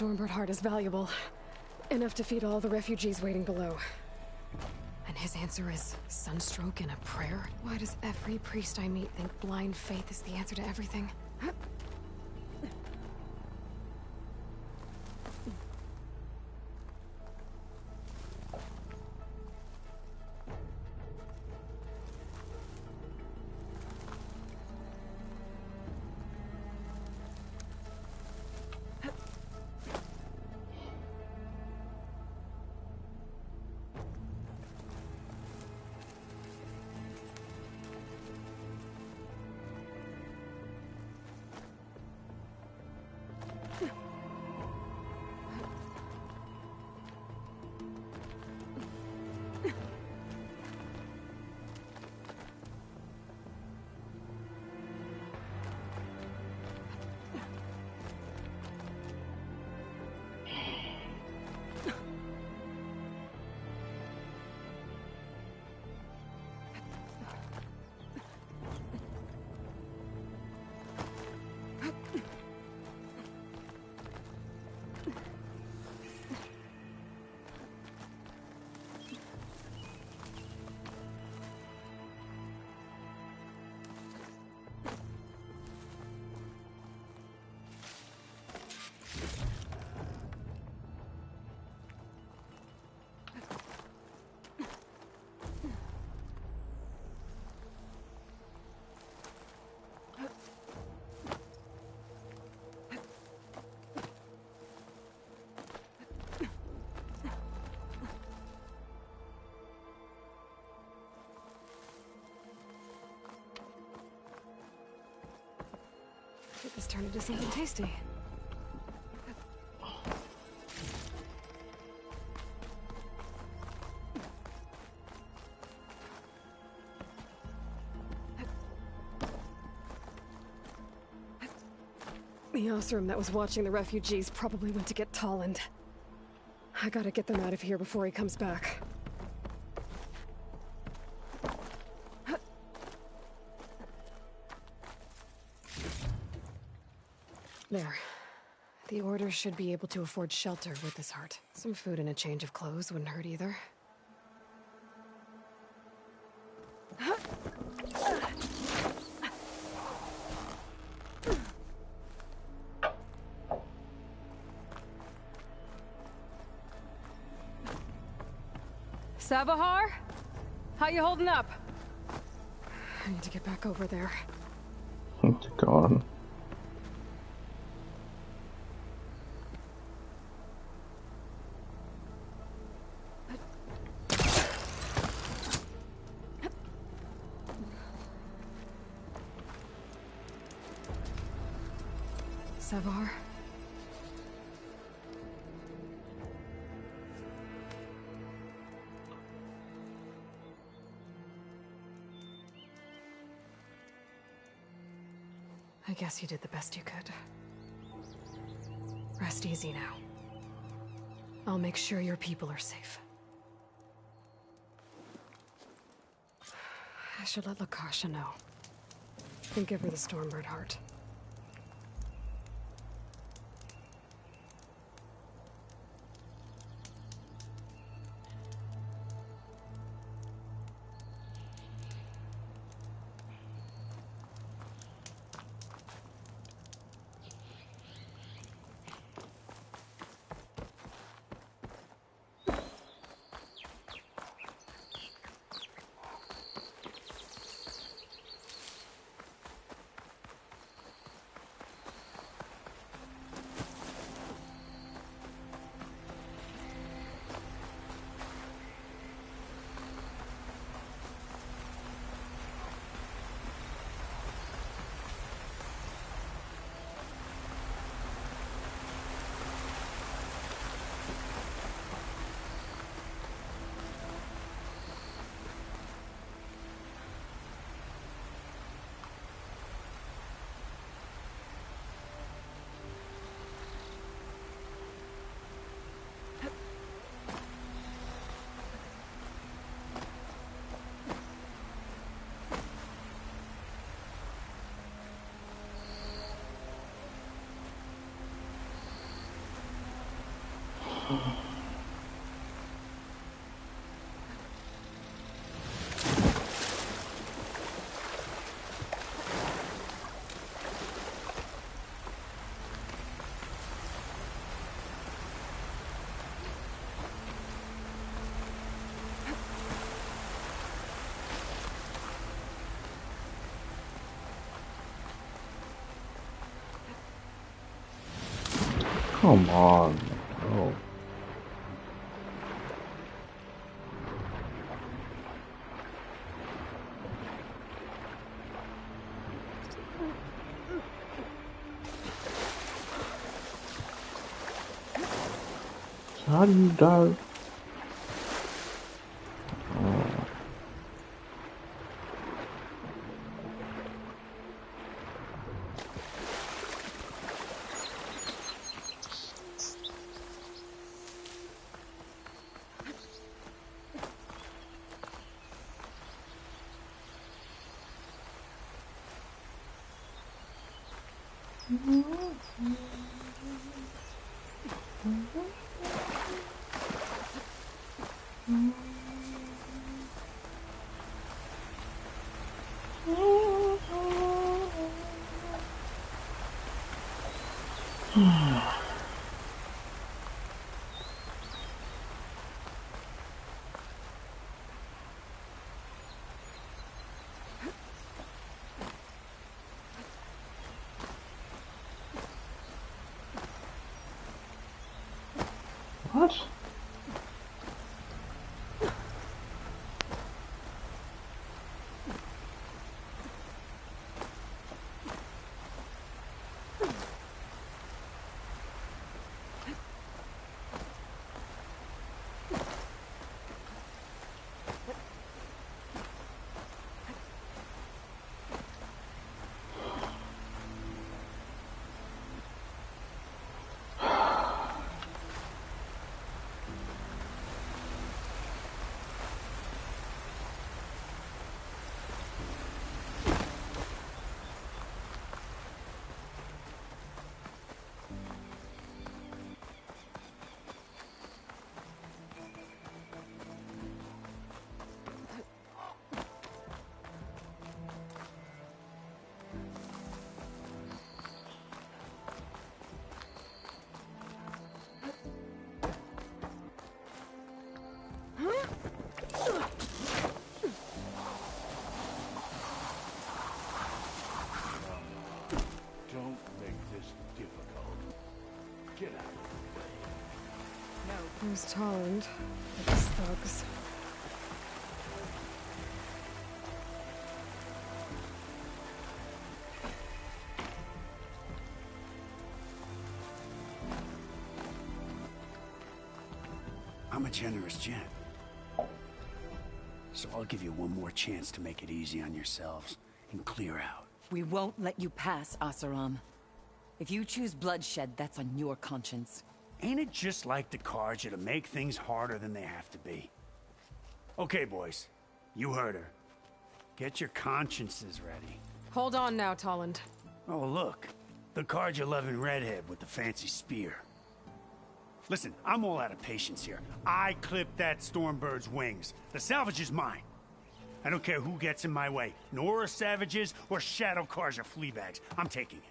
[SPEAKER 2] Stormbird heart is valuable. Enough to feed all the refugees waiting below. And his answer is sunstroke and a prayer? Why does every priest I meet think blind faith is the answer to everything? Get this turned into something tasty. The Osram that was watching the refugees probably went to get Tolland. I gotta get them out of here before he comes back. There. The Order should be able to afford shelter with this heart. Some food and a change of clothes wouldn't hurt either.
[SPEAKER 9] Savahar? How you holding up?
[SPEAKER 2] I need to get back over there.
[SPEAKER 3] Gone.
[SPEAKER 2] Savahar? I guess you did the best you could. Rest easy now. I'll make sure your people are safe. I should let Lakasha know. And give her the Stormbird heart.
[SPEAKER 3] Come on. Oh. So how do you die? What?
[SPEAKER 10] Don't make this difficult. Get out of the way.
[SPEAKER 2] Where's Tolland? These thugs.
[SPEAKER 13] I'm a generous gent. So I'll give you one more chance to make it easy on yourselves and clear out.
[SPEAKER 12] We won't let you pass, Asaram. If you choose bloodshed, that's on your conscience.
[SPEAKER 13] Ain't it just like the Carja to make things harder than they have to be? Okay, boys. You heard her. Get your consciences ready.
[SPEAKER 2] Hold on now, Tolland.
[SPEAKER 13] Oh, look. The Carja-loving redhead with the fancy spear. Listen, I'm all out of patience here. I clipped that Stormbird's wings. The salvage is mine. I don't care who gets in my way. Nora savages or Shadow Carja fleabags. I'm taking it.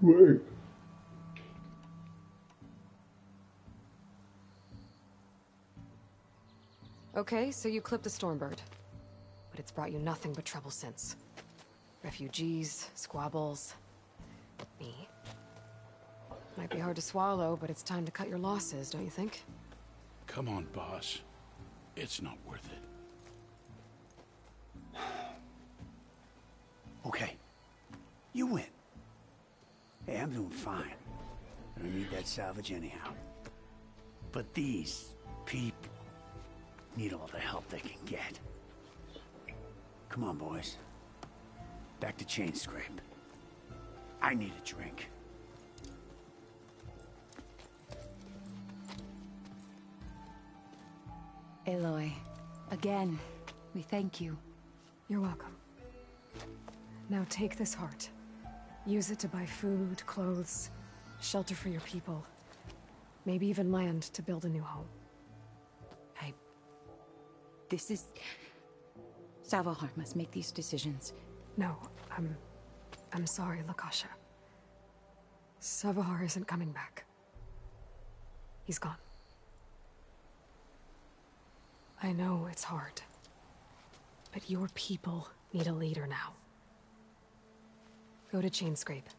[SPEAKER 3] Wait.
[SPEAKER 2] Okay, so you clipped the Stormbird. But it's brought you nothing but trouble since. Refugees, squabbles, me. Might be hard to swallow, but it's time to cut your losses, don't you think?
[SPEAKER 14] Come on, boss. It's not worth it.
[SPEAKER 13] Okay. You win. Hey, I'm doing fine. I don't need that salvage anyhow. But these people need all the help they can get. Come on, boys. Back to Chain Scrape. I need a drink.
[SPEAKER 12] Aloy, again, we thank you.
[SPEAKER 2] You're welcome. Now take this heart. Use it to buy food, clothes, shelter for your people. Maybe even land to build a new home.
[SPEAKER 12] This is... Savahar must make these decisions.
[SPEAKER 2] No, I'm sorry, Lakasha. Savahar isn't coming back. He's gone. I know it's hard, but your people need a leader now. Go to Chainscrape.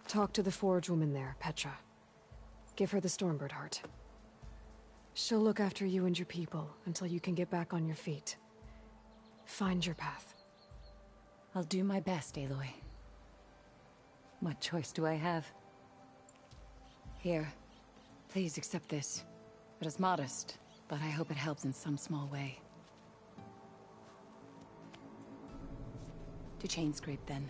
[SPEAKER 2] Talk to the forge woman there, Petra. Give her the Stormbird heart. She'll look after you and your people until you can get back on your feet. Find your path.
[SPEAKER 12] I'll do my best, Aloy. What choice do I have? Here, please accept this. It is modest, but I hope it helps in some small way. To Chainscrape, then.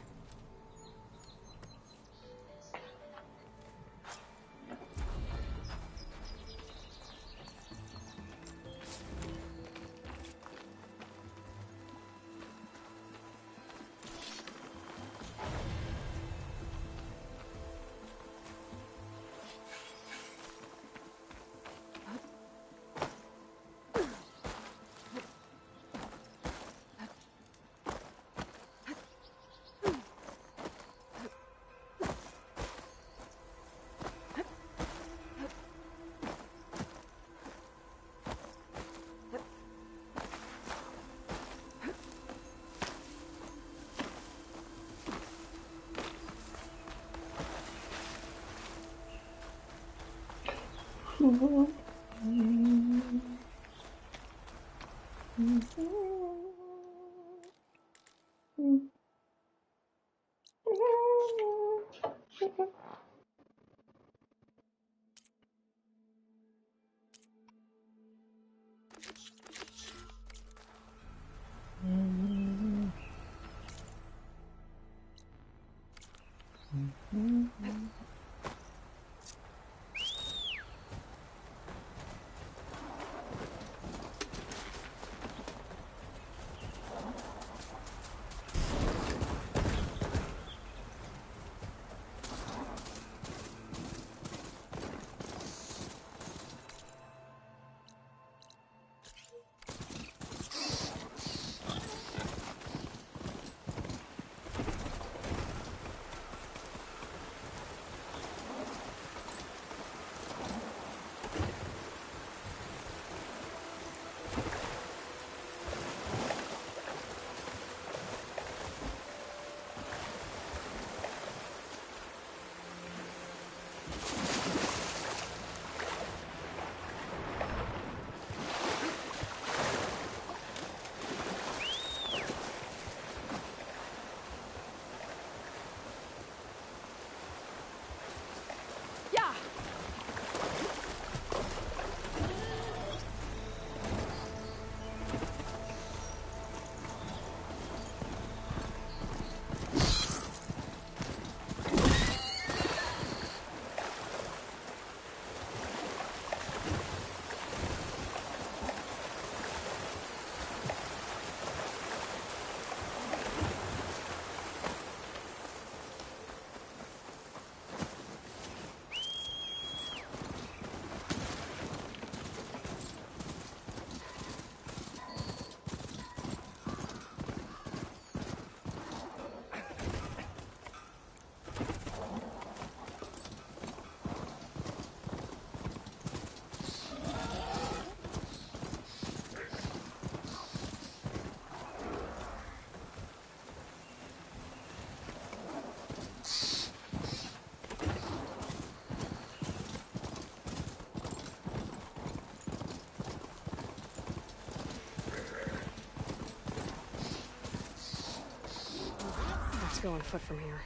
[SPEAKER 2] to go on foot from here.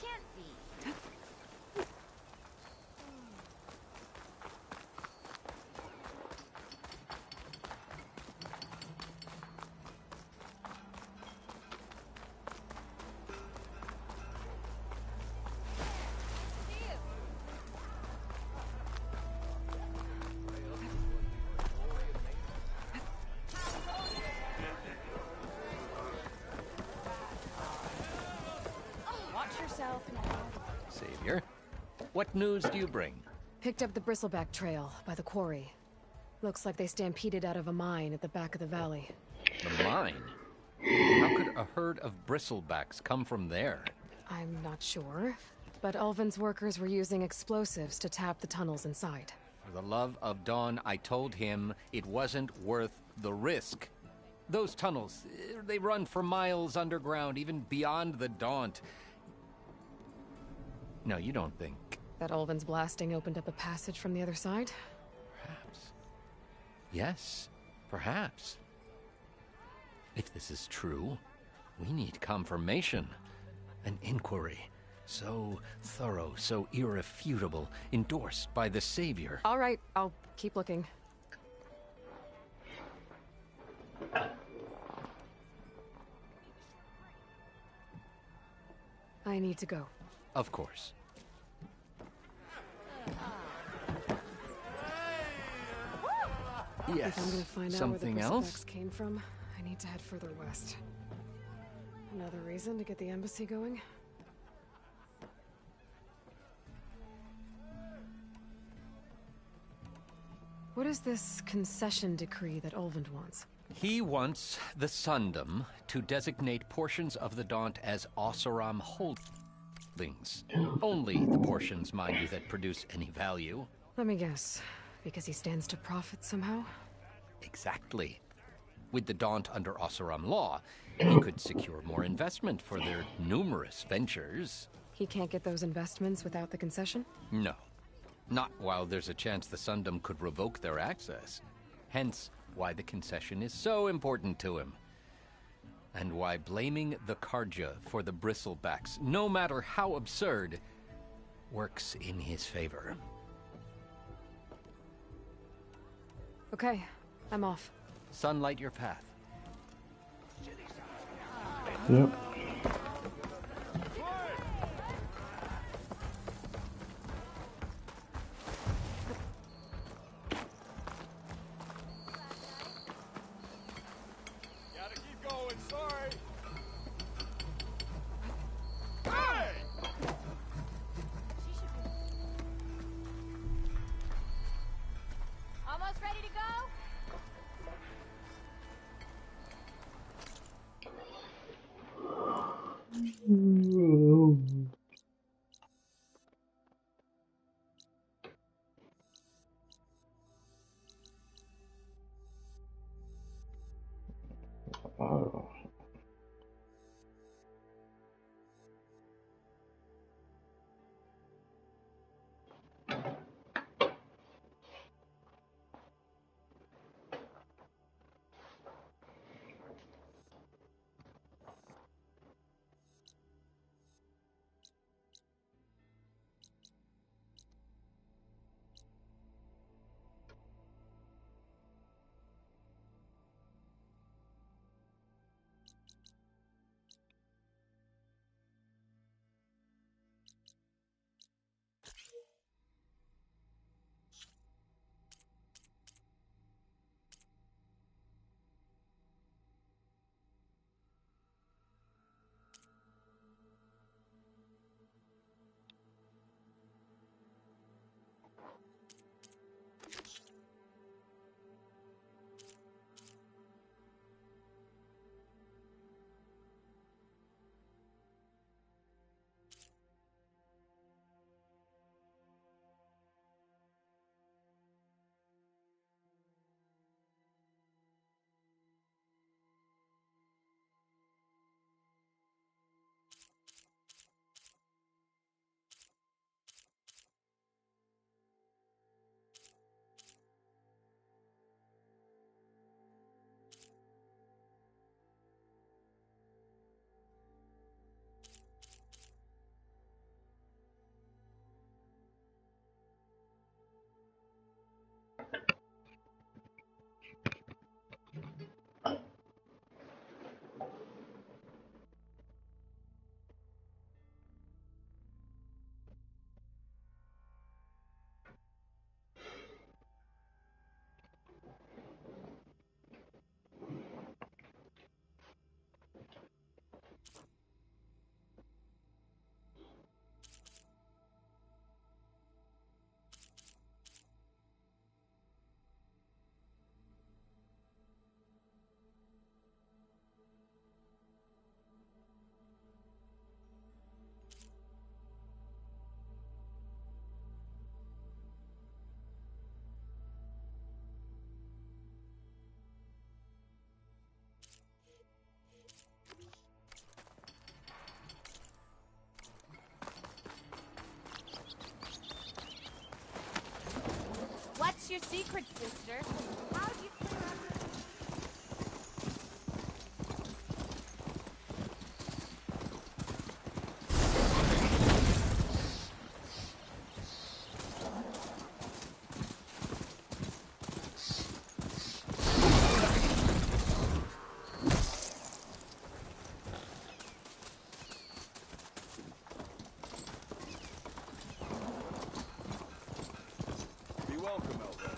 [SPEAKER 6] Can't be.
[SPEAKER 9] Watch yourself now.
[SPEAKER 4] Savior, what news do you bring?
[SPEAKER 2] Picked up the bristleback trail by the quarry. Looks like they stampeded out of a mine at the back of the valley.
[SPEAKER 4] The mine? How could a herd of bristlebacks come from there?
[SPEAKER 2] I'm not sure, but Ulvin's workers were using explosives to tap the tunnels inside.
[SPEAKER 4] For the love of Dawn, I told him it wasn't worth the risk. Those tunnels, they run for miles underground, even beyond the Daunt. No, you don't think...
[SPEAKER 2] That Ulvin's blasting opened up a passage from the other side?
[SPEAKER 4] Perhaps. Yes, perhaps. If this is true, we need confirmation. An inquiry. So thorough, so irrefutable, endorsed by the Savior.
[SPEAKER 2] All right, I'll keep looking. I need to go.
[SPEAKER 4] Of course. Yes.
[SPEAKER 2] If I'm gonna find out
[SPEAKER 4] Something
[SPEAKER 2] where the
[SPEAKER 4] else?
[SPEAKER 2] bristlebacks came from, I need to head further west. Another reason to get the embassy going? What is this concession decree that Ulvund wants?
[SPEAKER 4] He wants the Sundom to designate portions of the Daunt as Oseram holdings. Only the portions, mind you, that produce any value.
[SPEAKER 2] Let me guess. Because he stands to profit somehow?
[SPEAKER 4] Exactly. With the Daunt under Oseram law, he could secure more investment for their numerous ventures.
[SPEAKER 2] He can't get those investments without the concession?
[SPEAKER 4] No. Not while there's a chance the Sundom could revoke their access. Hence, why the concession is so important to him. And why blaming the Karja for the bristlebacks, no matter how absurd, works in his favor.
[SPEAKER 2] Okay, I'm off.
[SPEAKER 4] Sunlight your path.
[SPEAKER 3] Yep.
[SPEAKER 11] Gotta keep going, sorry. Hey!
[SPEAKER 6] Almost ready to go? secret, sister. How'd you clear up?
[SPEAKER 11] Be welcome, Elder.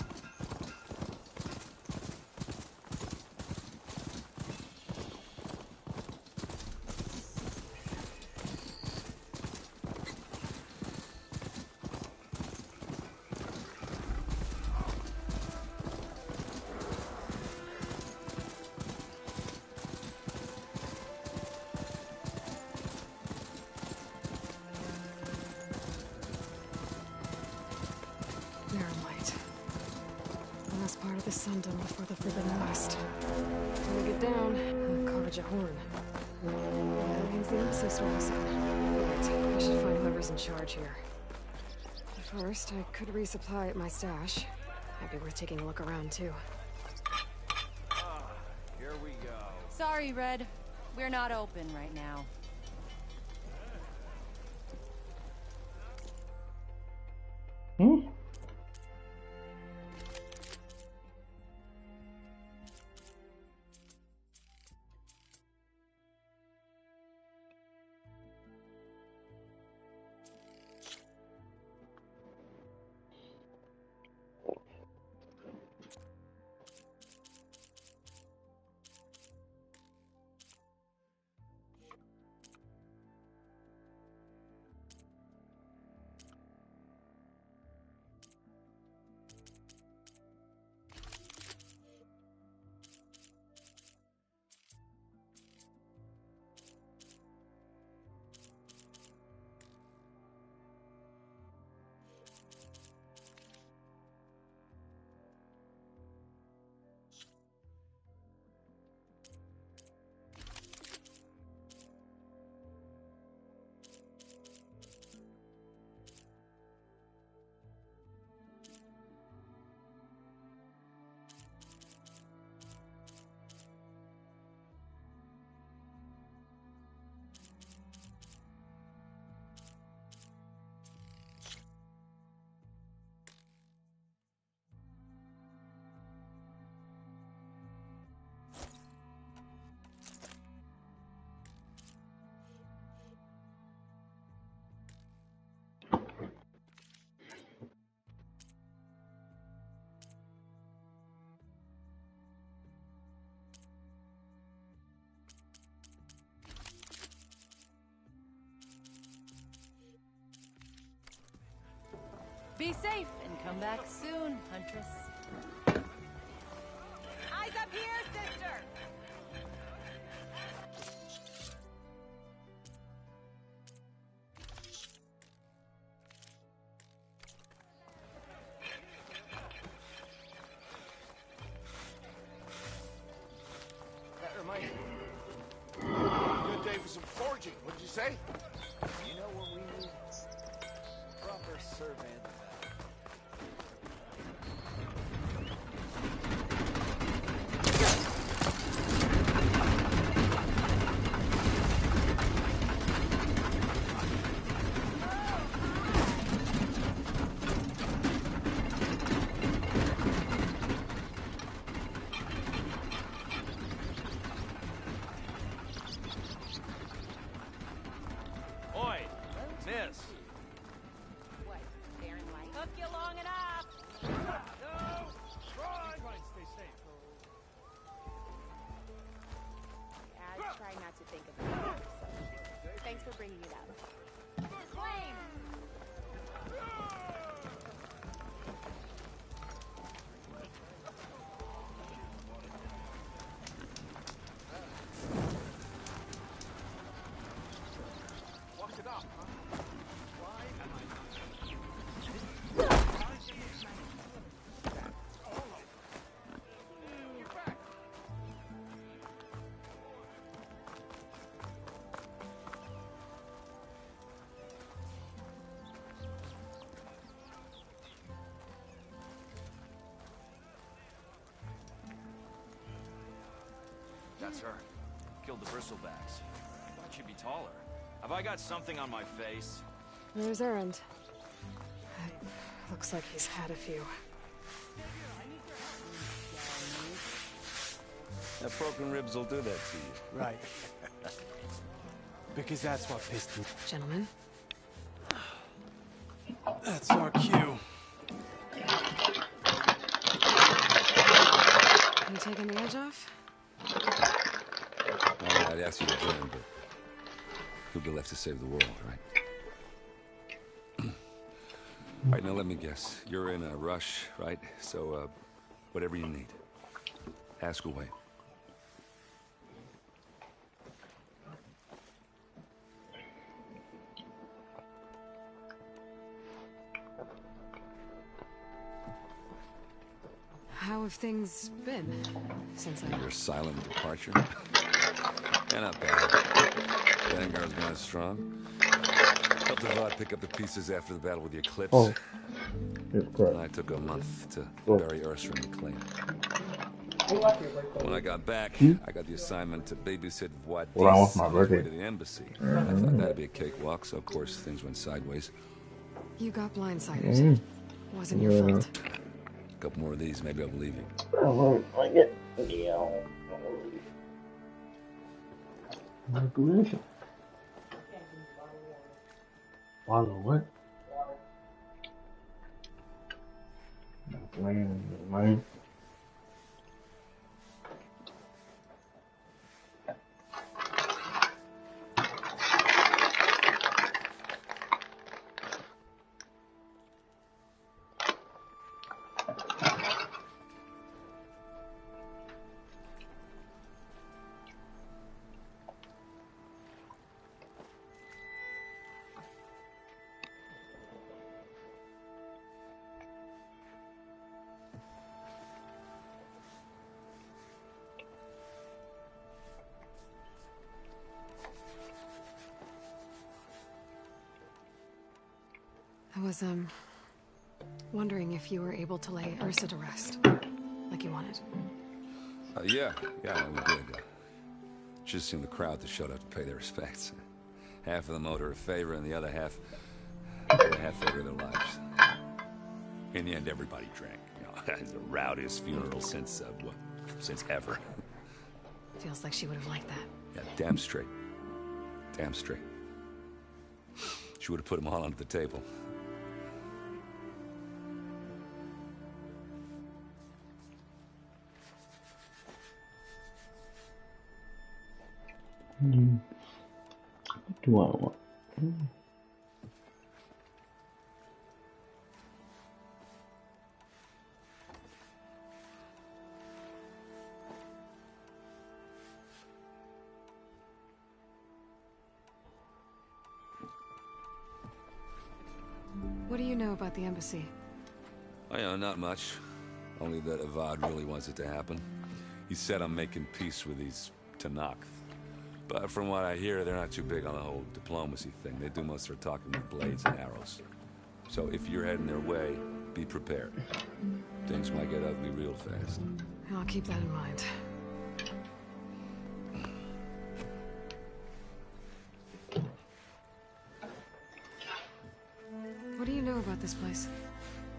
[SPEAKER 2] Light. The last part of the Sundom before the Forbidden West. When we get down, I'll carve a horn. That means the episode store also. Right, I should find whoever's in charge here. But first, I could resupply at my stash. Might be worth taking a look around, too.
[SPEAKER 11] Here we go.
[SPEAKER 12] Sorry, Red. We're not open right now.
[SPEAKER 3] Hmm?
[SPEAKER 12] Be safe and come back soon, Huntress.
[SPEAKER 6] Eyes up here, sister!
[SPEAKER 11] That reminds me. Good day for some foraging, what'd you say? You know what we need? Proper survey of the valley. Oi, miss.
[SPEAKER 6] What, Baron White? Took you long enough!
[SPEAKER 11] No! Run!
[SPEAKER 6] Try and stay safe. I try not to think about it. So. Thanks for bringing it up. Flame!
[SPEAKER 11] Walk it up, huh? Why am I not? You're back.
[SPEAKER 15] That's her. Killed the bristlebacks. Thought she'd be taller. Have I got something on my face?
[SPEAKER 2] There's Errand. Looks like he's had a few.
[SPEAKER 11] That broken ribs will do that to you.
[SPEAKER 16] Right. Because that's what pissed me.
[SPEAKER 2] Gentlemen.
[SPEAKER 16] That's our cue.
[SPEAKER 2] You taking the edge off?
[SPEAKER 17] Well, I'd ask you to join, but who'd be left to save the world, right? All right, now let me guess. You're in a rush, right? So, whatever you need. Ask away.
[SPEAKER 2] How have things been since
[SPEAKER 17] Your silent departure? Yeah, not bad. Vanguard's going strong. Helped Avad pick up the pieces after the battle with the Eclipse.
[SPEAKER 3] Oh. It's correct.
[SPEAKER 17] And I took a month to
[SPEAKER 3] Oh.
[SPEAKER 17] bury Ursa and McLean. When I got back, I got the assignment to babysit Wadis
[SPEAKER 3] Well, I want my
[SPEAKER 17] on his way
[SPEAKER 3] birthday.
[SPEAKER 17] to the embassy. I thought that'd be a cakewalk, so of course things went sideways.
[SPEAKER 2] You got blindsided. Wasn't your fault.
[SPEAKER 17] A couple more of these, maybe I'll believe you.
[SPEAKER 3] I don't like it. Yeah. Manipulation. Follow what? Man.
[SPEAKER 2] I was, wondering if you were able to lay Ursa to rest, like you wanted.
[SPEAKER 17] Yeah, we did. Just seemed the crowd that showed up to pay their respects. Half of them owed her a favor, and the other half owed her their lives. In the end, everybody drank. You know, it's the rowdiest funeral since ever.
[SPEAKER 2] Feels like she would have liked that.
[SPEAKER 17] Yeah, damn straight. Damn straight. She would have put them all under the table.
[SPEAKER 3] What do I want?
[SPEAKER 2] What do you know about the embassy?
[SPEAKER 17] Oh, yeah, not much. Only that Avad really wants it to happen. He said I'm making peace with these Tanakh. But from what I hear, they're not too big on the whole diplomacy thing. They do most of their talking with blades and arrows. So if you're heading their way, be prepared. Things might get ugly real fast.
[SPEAKER 2] I'll keep that in mind. What do you know about this place?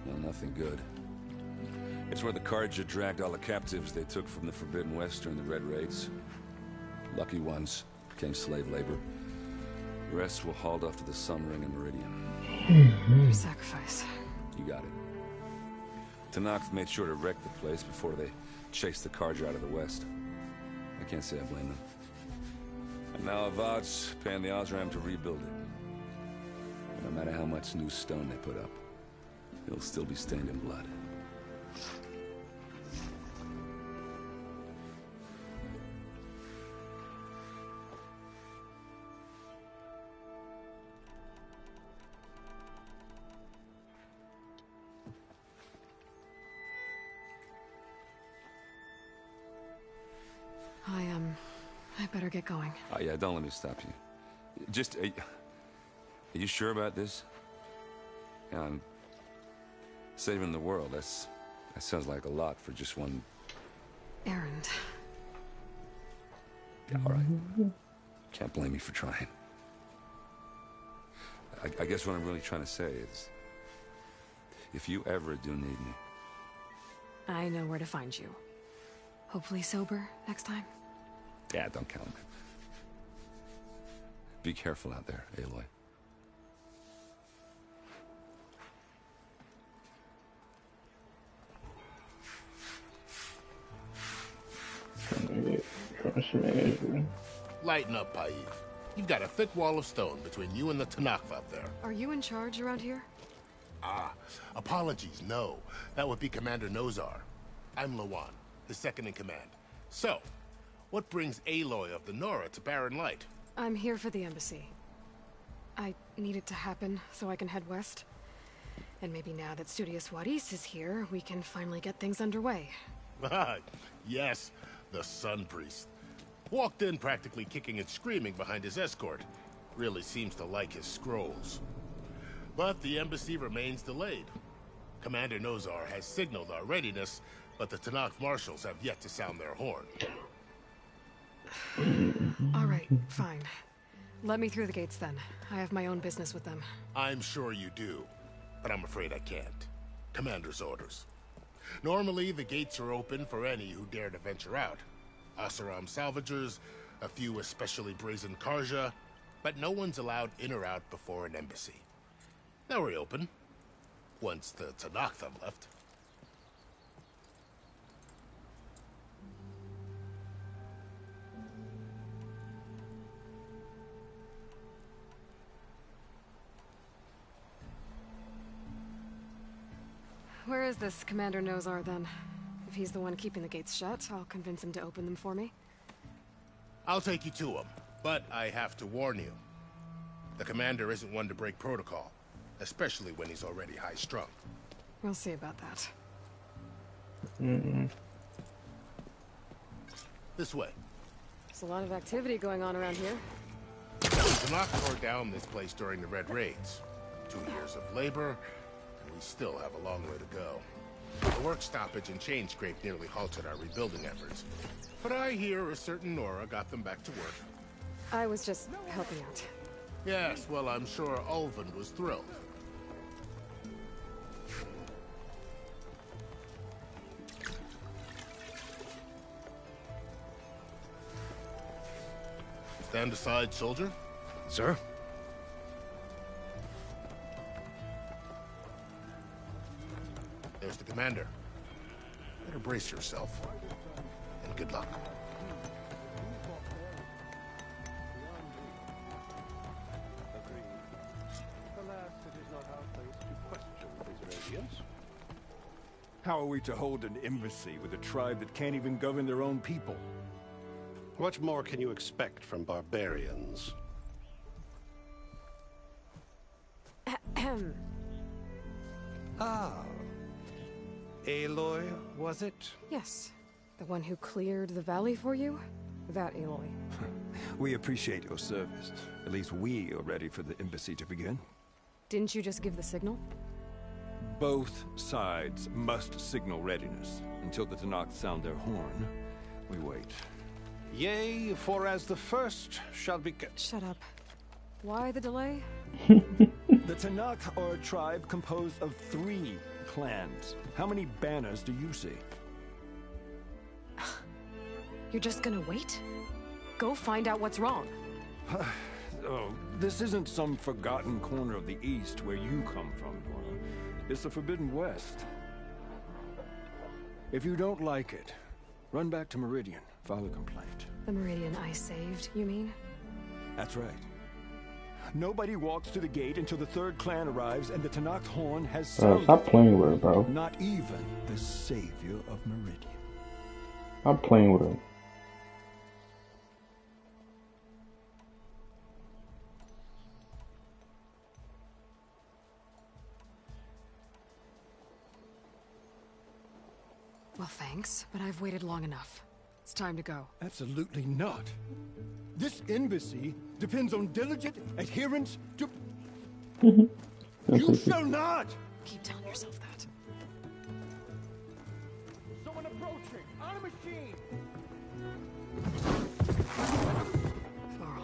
[SPEAKER 17] Well, nothing good. It's where the Carja dragged all the captives they took from the Forbidden West during the Red Raids. Lucky ones became slave labor. The rest were hauled off to the Sun Ring and Meridian.
[SPEAKER 2] Your sacrifice.
[SPEAKER 17] You got it. Tanakh made sure to wreck the place before they chased the Carja out of the West. I can't say I blame them. And now Avad's paying the Osram to rebuild it. No matter how much new stone they put up, it'll still be stained in blood.
[SPEAKER 2] I better get going.
[SPEAKER 17] Oh, yeah, don't let me stop you. Just, are you sure about this? Yeah, I'm saving the world. That sounds like a lot for just one...
[SPEAKER 2] Errand.
[SPEAKER 17] Yeah, all right. Can't blame me for trying. I guess what I'm really trying to say is, if you ever do need me...
[SPEAKER 2] I know where to find you. Hopefully sober next time.
[SPEAKER 17] Yeah, don't count me. Be careful out there, Aloy.
[SPEAKER 18] Lighten up, Paid. You've got a thick wall of stone between you and the Tanakh out there.
[SPEAKER 2] Are you in charge around here?
[SPEAKER 18] Ah, apologies, no. That would be Commander Nozar. I'm Lawan, his second in command. So, what brings Aloy of the Nora to Barren Light?
[SPEAKER 2] I'm here for the embassy. I need it to happen so I can head west. And maybe now that Studious Juarez is here, we can finally get things underway.
[SPEAKER 18] Yes, the Sun Priest. Walked in practically kicking and screaming behind his escort. Really seems to like his scrolls. But the embassy remains delayed. Commander Nozar has signaled our readiness, but the Tanakh marshals have yet to sound their horn.
[SPEAKER 2] All right, fine. Let me through the gates then. I have my own business with them.
[SPEAKER 18] I'm sure you do, but I'm afraid I can't. Commander's orders. Normally, the gates are open for any who dare to venture out. Asaram salvagers, a few especially brazen Karja, but no one's allowed in or out before an embassy. Now we're open, once the Tanakh have left.
[SPEAKER 2] Where is this Commander Nozar then? If he's the one keeping the gates shut, I'll convince him to open them for me.
[SPEAKER 18] I'll take you to him, but I have to warn you. The commander isn't one to break protocol, especially when he's already high-strung.
[SPEAKER 2] We'll see about that.
[SPEAKER 18] This way.
[SPEAKER 2] There's a lot of activity going on around here.
[SPEAKER 18] The Tanakh tore down this place during the Red Raids. 2 years of labor, and we still have a long way to go. The work stoppage and chain scrape nearly halted our rebuilding efforts. But I hear a certain Nora got them back to work.
[SPEAKER 2] I was just helping out.
[SPEAKER 18] Yes, well, I'm sure Ulvund was thrilled. Stand aside, soldier.
[SPEAKER 11] Sir?
[SPEAKER 18] There's the commander. Better brace yourself. And good luck.
[SPEAKER 19] How are we to hold an embassy with a tribe that can't even govern their own people?
[SPEAKER 11] What more can you expect from barbarians?
[SPEAKER 20] Ah. Aloy, was it?
[SPEAKER 2] Yes. The one who cleared the valley for you? That Aloy.
[SPEAKER 19] We appreciate your service. At least we are ready for the embassy to begin.
[SPEAKER 2] Didn't you just give the signal?
[SPEAKER 19] Both sides must signal readiness. Until the Tanakh sound their horn, we wait.
[SPEAKER 11] Yea, for as the first shall be...
[SPEAKER 2] Shut up. Why the delay?
[SPEAKER 19] The Tanakh are a tribe composed of 3 clans. How many banners do you see?
[SPEAKER 2] You're just gonna wait? Go find out what's wrong.
[SPEAKER 19] Oh, this isn't some forgotten corner of the East where you come from, Nora. It's the Forbidden West. If you don't like it, run back to Meridian, file a complaint.
[SPEAKER 2] The Meridian I saved, you mean?
[SPEAKER 19] That's right. Nobody walks to the gate until the 3rd clan arrives and the Tanakh horn has sounded.
[SPEAKER 3] Stop playing with it, bro.
[SPEAKER 19] Not even the savior of Meridian.
[SPEAKER 3] Stop playing with it.
[SPEAKER 2] Well, thanks, but I've waited long enough. It's time to go.
[SPEAKER 19] Absolutely not. This embassy depends on diligent adherence to... You shall not!
[SPEAKER 2] Keep telling yourself that.
[SPEAKER 19] Someone approaching! On a machine!
[SPEAKER 2] Varl.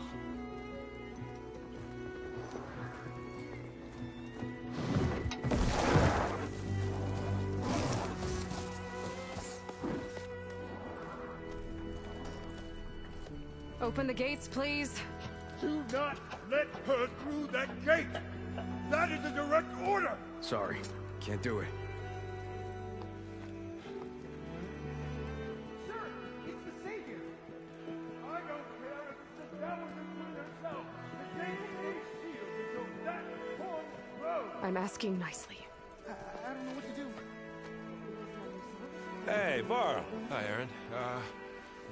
[SPEAKER 2] Open the gates, please.
[SPEAKER 10] Do not let her through that gate! That is a direct order!
[SPEAKER 16] Sorry, can't do it.
[SPEAKER 10] Sir, it's the Savior! I don't care if it's the devil who herself. The gate is sealed until that point road.
[SPEAKER 2] I'm asking nicely.
[SPEAKER 10] I don't know what to do.
[SPEAKER 17] Hey, Varl.
[SPEAKER 16] Hi, Aaron.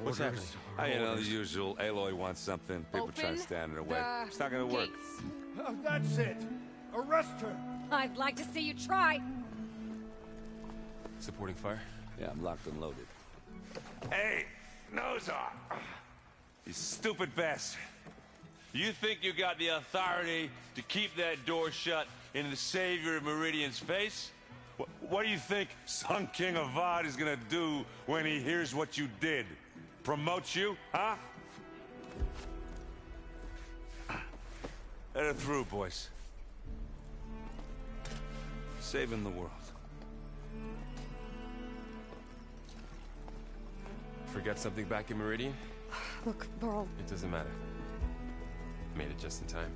[SPEAKER 16] What's happening?
[SPEAKER 17] You know, the usual. Aloy wants something. People try to stand in her way. It's not gonna work.
[SPEAKER 10] That's it. Arrest her.
[SPEAKER 8] I'd like to see you try.
[SPEAKER 16] Supporting fire?
[SPEAKER 17] Yeah, I'm locked and loaded. Hey, Nozar! You stupid bastard.
[SPEAKER 21] You think you got the authority to keep that door shut in the Savior of Meridian's face?
[SPEAKER 17] What do you think Sun King Avad is gonna do when he hears what you did? Promote you, huh? Let her through, boys. Saving the world.
[SPEAKER 16] Forget something back in Meridian?
[SPEAKER 2] Look, Varl.
[SPEAKER 16] It doesn't matter. Made it just in time.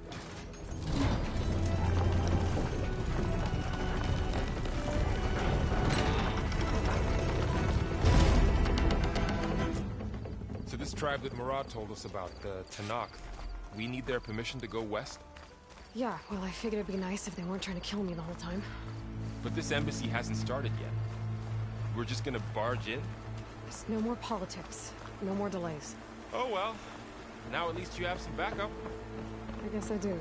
[SPEAKER 16] So this tribe that Murad told us about, the Tanakh, we need their permission to go west?
[SPEAKER 2] Yeah, well, I figured it'd be nice if they weren't trying to kill me the whole time.
[SPEAKER 16] But this embassy hasn't started yet. We're just gonna barge in?
[SPEAKER 2] Just no more politics. No more delays.
[SPEAKER 16] Oh well. Now at least you have some backup.
[SPEAKER 2] I guess I do.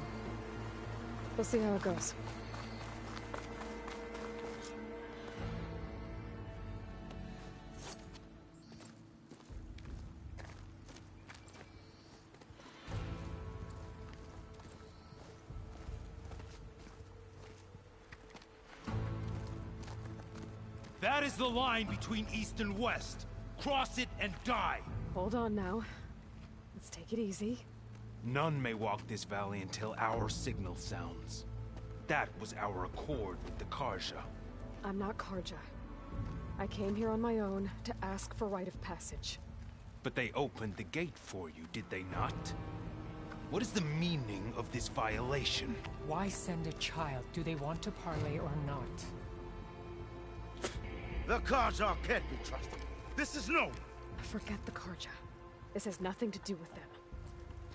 [SPEAKER 2] We'll see how it goes.
[SPEAKER 22] That is the line between East and West. Cross it and die.
[SPEAKER 2] Hold on now. Let's take it easy.
[SPEAKER 22] None may walk this valley until our signal sounds. That was our accord with the Karja.
[SPEAKER 2] I'm not Karja. I came here on my own to ask for rite of passage.
[SPEAKER 22] But they opened the gate for you, did they not? What is the meaning of this violation?
[SPEAKER 23] Why send a child? Do they want to parley or not?
[SPEAKER 10] The Karja can't be trusted. This is known.
[SPEAKER 2] Forget the Karja. This has nothing to do with them.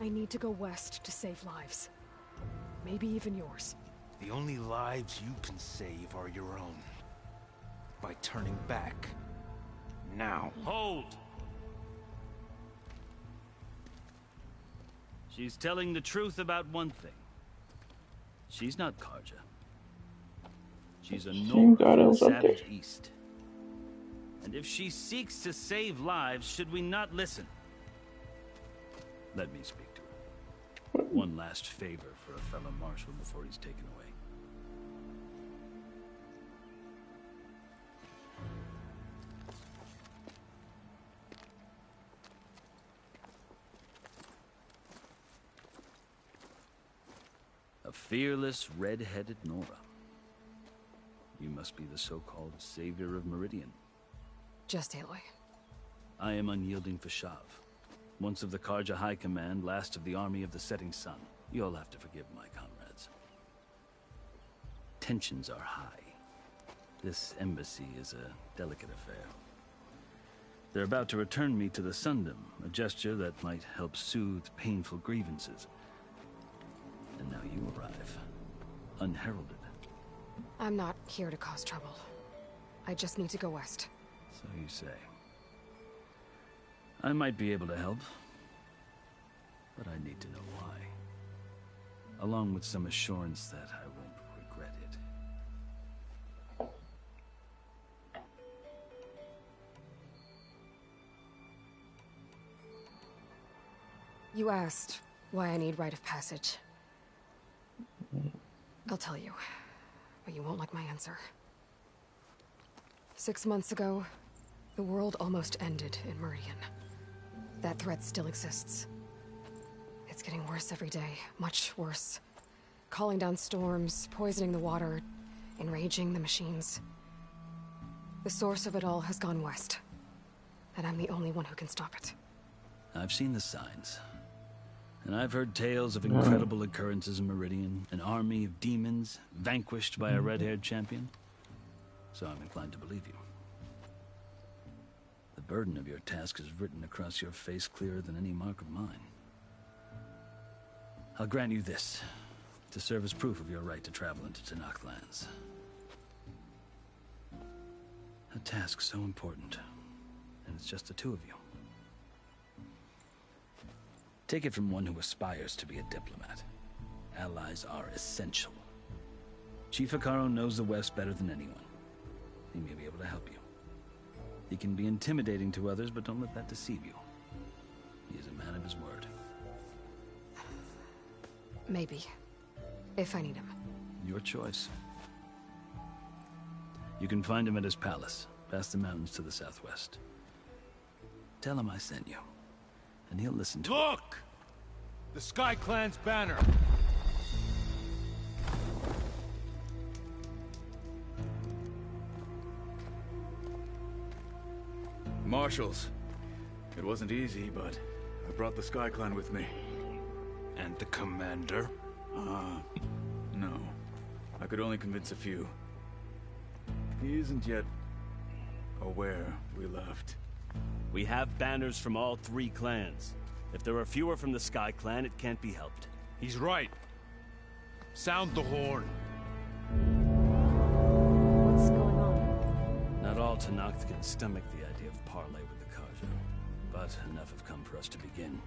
[SPEAKER 2] I need to go west to save lives. Maybe even yours.
[SPEAKER 22] The only lives you can save are your own. By turning back. Now.
[SPEAKER 24] Hold! She's telling the truth about one thing. She's not Karja. She's a Nora from the Savage East. And if she seeks to save lives, should we not listen? Let me speak to her. One last favor for a fellow marshal before he's taken away. A fearless, red-headed Nora. You must be the so-called Savior of Meridian.
[SPEAKER 2] Just Aloy.
[SPEAKER 22] I am unyielding Fashav. Once of the Karja High Command, last of the Army of the Setting Sun. You'll have to forgive my comrades. Tensions are high. This embassy is a delicate affair. They're about to return me to the Sundom, a gesture that might help soothe painful grievances. And now you arrive, unheralded.
[SPEAKER 2] I'm not here to cause trouble. I just need to go west.
[SPEAKER 22] So you say. I might be able to help, but I need to know why. Along with some assurance that I won't regret it.
[SPEAKER 2] You asked why I need rite of passage. I'll tell you, but you won't like my answer. 6 months ago, the world almost ended in Meridian. That threat still exists. It's getting worse every day, much worse. Calling down storms, poisoning the water, enraging the machines. The source of it all has gone west, and I'm the only one who can stop it.
[SPEAKER 22] I've seen the signs. And I've heard tales of incredible occurrences in Meridian, an army of demons vanquished by a red-haired champion. So I'm inclined to believe you. The burden of your task is written across your face clearer than any mark of mine. I'll grant you this, to serve as proof of your right to travel into Tenakth lands. A task so important, and it's just the two of you. Take it from one who aspires to be a diplomat. Allies are essential. Chief Hekarro knows the West better than anyone. He may be able to help you. He can be intimidating to others, but don't let that deceive you. He is a man of his word.
[SPEAKER 2] Maybe. If I need him.
[SPEAKER 22] Your choice. You can find him at his palace, past the mountains to the southwest. Tell him I sent you. And he'll listen to
[SPEAKER 1] Look! The Sky Clan's banner.
[SPEAKER 5] Marshals. It wasn't easy, but I brought the Sky Clan with me.
[SPEAKER 1] And the commander?
[SPEAKER 5] No. I could only convince a few. He isn't yet aware we left.
[SPEAKER 22] We have banners from all 3 clans. If there are fewer from the Sky Clan, it can't be helped.
[SPEAKER 1] He's right. Sound the horn.
[SPEAKER 2] What's going on?
[SPEAKER 22] Not all Tenakth can stomach the idea of parley with the Karja, but enough have come for us to begin.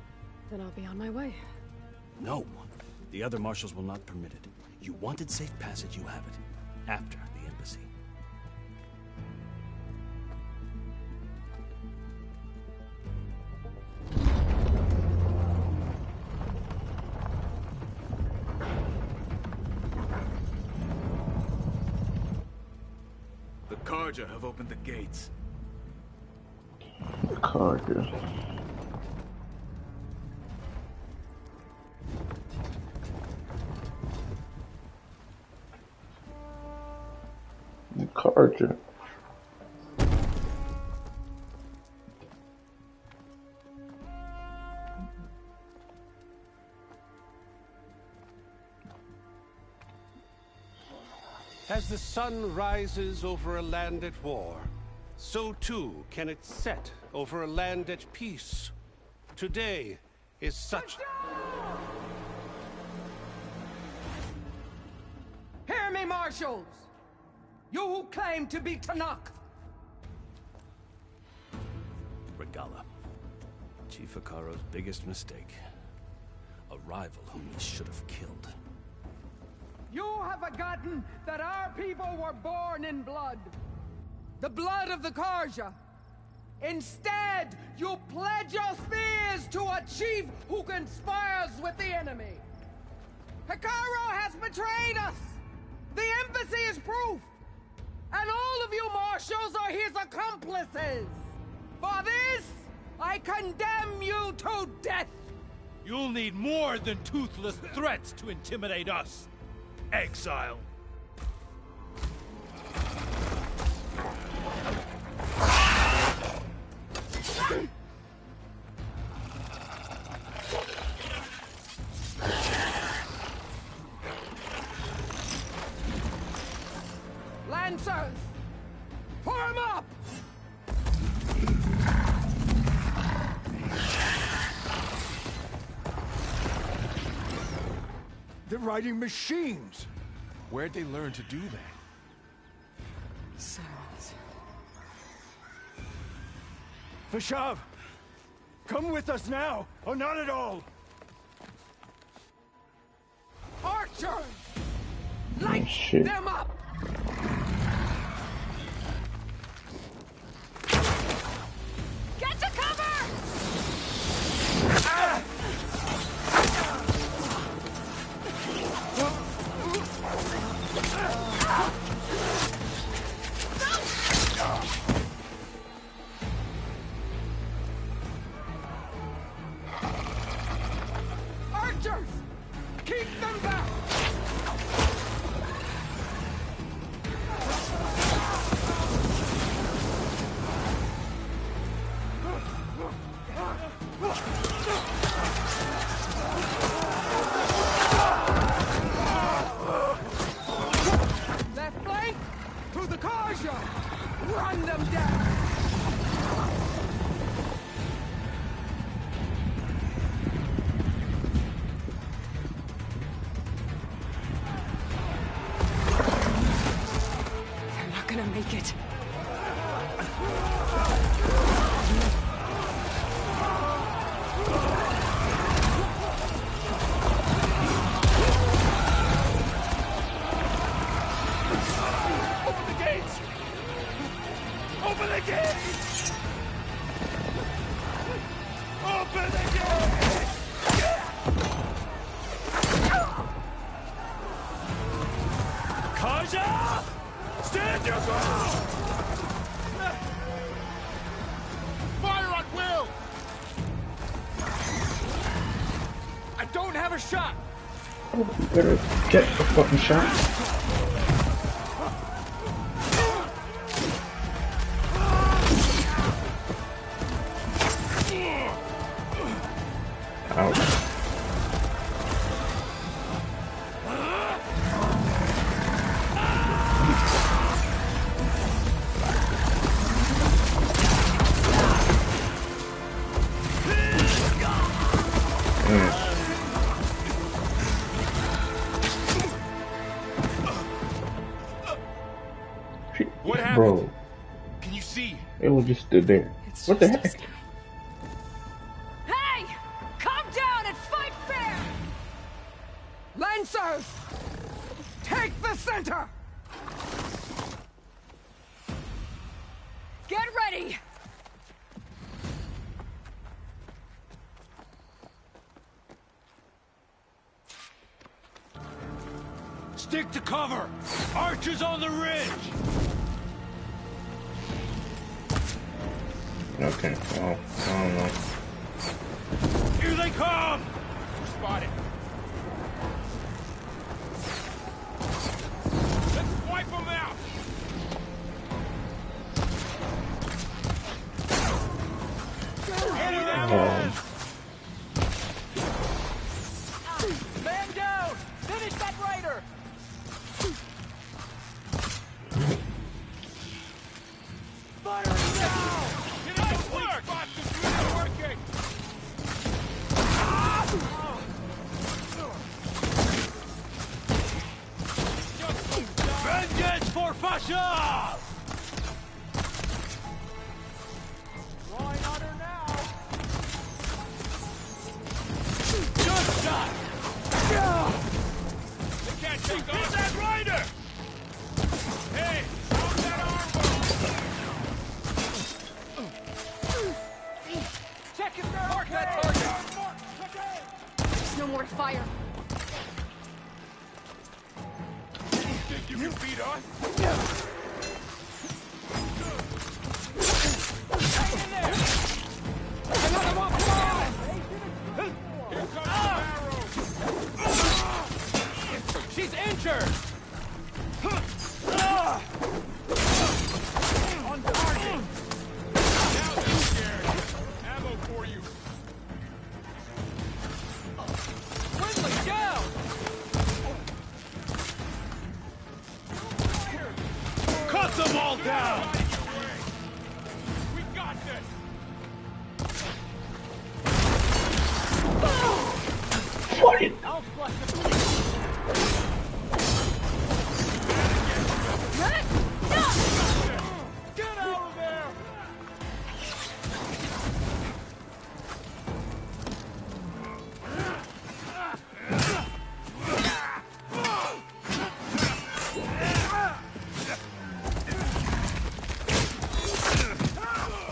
[SPEAKER 2] Then I'll be on my way.
[SPEAKER 22] No! The other marshals will not permit it. You wanted safe passage, you have it. After the embassy.
[SPEAKER 5] The Karja have opened the gates.
[SPEAKER 3] The Karja. The Karja.
[SPEAKER 20] As the sun rises over a land at war, so too can it set over a land at peace. Today is such...
[SPEAKER 7] Hear me, marshals! You who claim to be Tenakth!
[SPEAKER 22] Regala. Chief Hekarro's biggest mistake. A rival whom he should have killed.
[SPEAKER 7] You have forgotten that our people were born in blood. The blood of the Karja. Instead, you pledge your spears to a chief who conspires with the enemy. Hekarro has betrayed us. The embassy is proof. And all of you marshals are his accomplices. For this, I condemn you to death.
[SPEAKER 1] You'll need more than toothless threats to intimidate us. Exile.
[SPEAKER 7] Lancers, form up!
[SPEAKER 19] They're riding machines.
[SPEAKER 16] Where'd they learn to do that?
[SPEAKER 2] Silence.
[SPEAKER 19] Vashav! Come with us now, or not at all!
[SPEAKER 7] Archers! Light them up! Get to cover! Ah!
[SPEAKER 2] take it.
[SPEAKER 21] Open the gates! Open the gates! Open the gates! Kaja! Stand your ground!
[SPEAKER 11] Fire at will!
[SPEAKER 21] I don't have a shot!
[SPEAKER 3] Oh, you better get the fucking shot. Ouch.
[SPEAKER 21] What happened?
[SPEAKER 3] Bro,
[SPEAKER 21] Can you see?
[SPEAKER 3] it was just stood there. What the heck?
[SPEAKER 7] Hey! Calm down and fight fair! Lancers! Take the center! Get ready!
[SPEAKER 1] Stick to cover! Archers on the ridge!
[SPEAKER 3] Okay, well, I don't know.
[SPEAKER 1] Here they come!
[SPEAKER 21] We're spotted. Let's wipe them out!
[SPEAKER 11] Man down! Finish that raider! Fire now!
[SPEAKER 21] Get out of work! Spot is really working!
[SPEAKER 1] Vengeance for Fasha!
[SPEAKER 11] Drawing on her now!
[SPEAKER 1] Good shot!
[SPEAKER 21] They can't take on that rider! Hey! Stop that armor!
[SPEAKER 11] Check if they're mark that target!
[SPEAKER 2] There's no more to fire.
[SPEAKER 21] Think you can beat us?
[SPEAKER 11] Hang in there! Another one! Come on!
[SPEAKER 21] Here comes the arrow!
[SPEAKER 11] She's injured! On target!
[SPEAKER 21] Now they're scared. Ammo for you.
[SPEAKER 11] Friendly down!
[SPEAKER 1] Cut them all down!
[SPEAKER 21] We got this!
[SPEAKER 3] Fight!
[SPEAKER 11] I'll flush the police! Get out of there!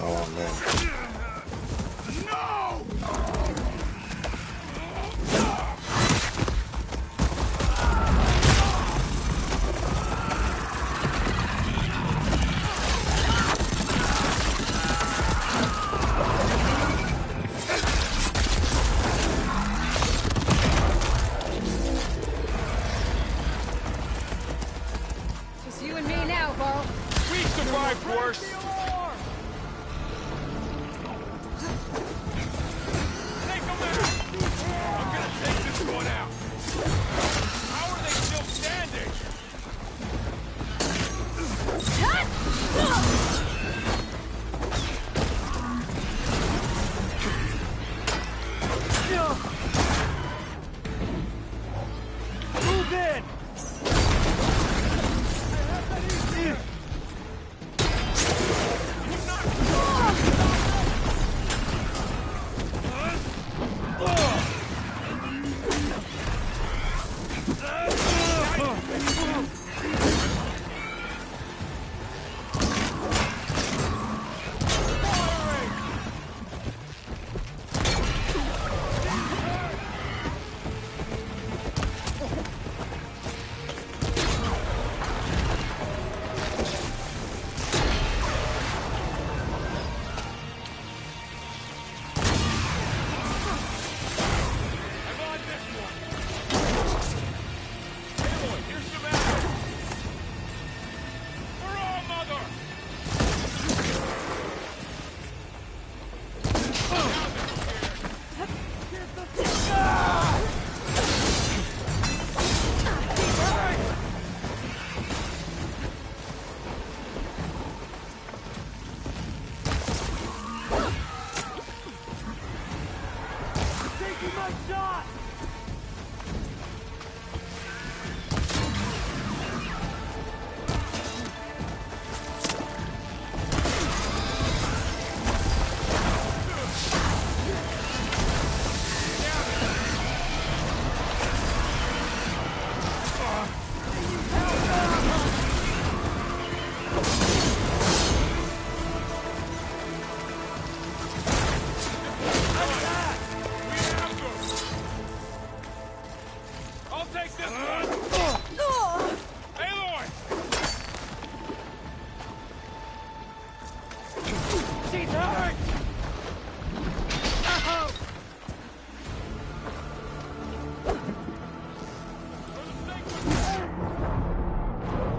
[SPEAKER 3] Oh man.
[SPEAKER 2] Just you and me now, Varl.
[SPEAKER 21] We survived worse! Take them out! I'm gonna take this one out! How are they still standing?
[SPEAKER 1] Move in!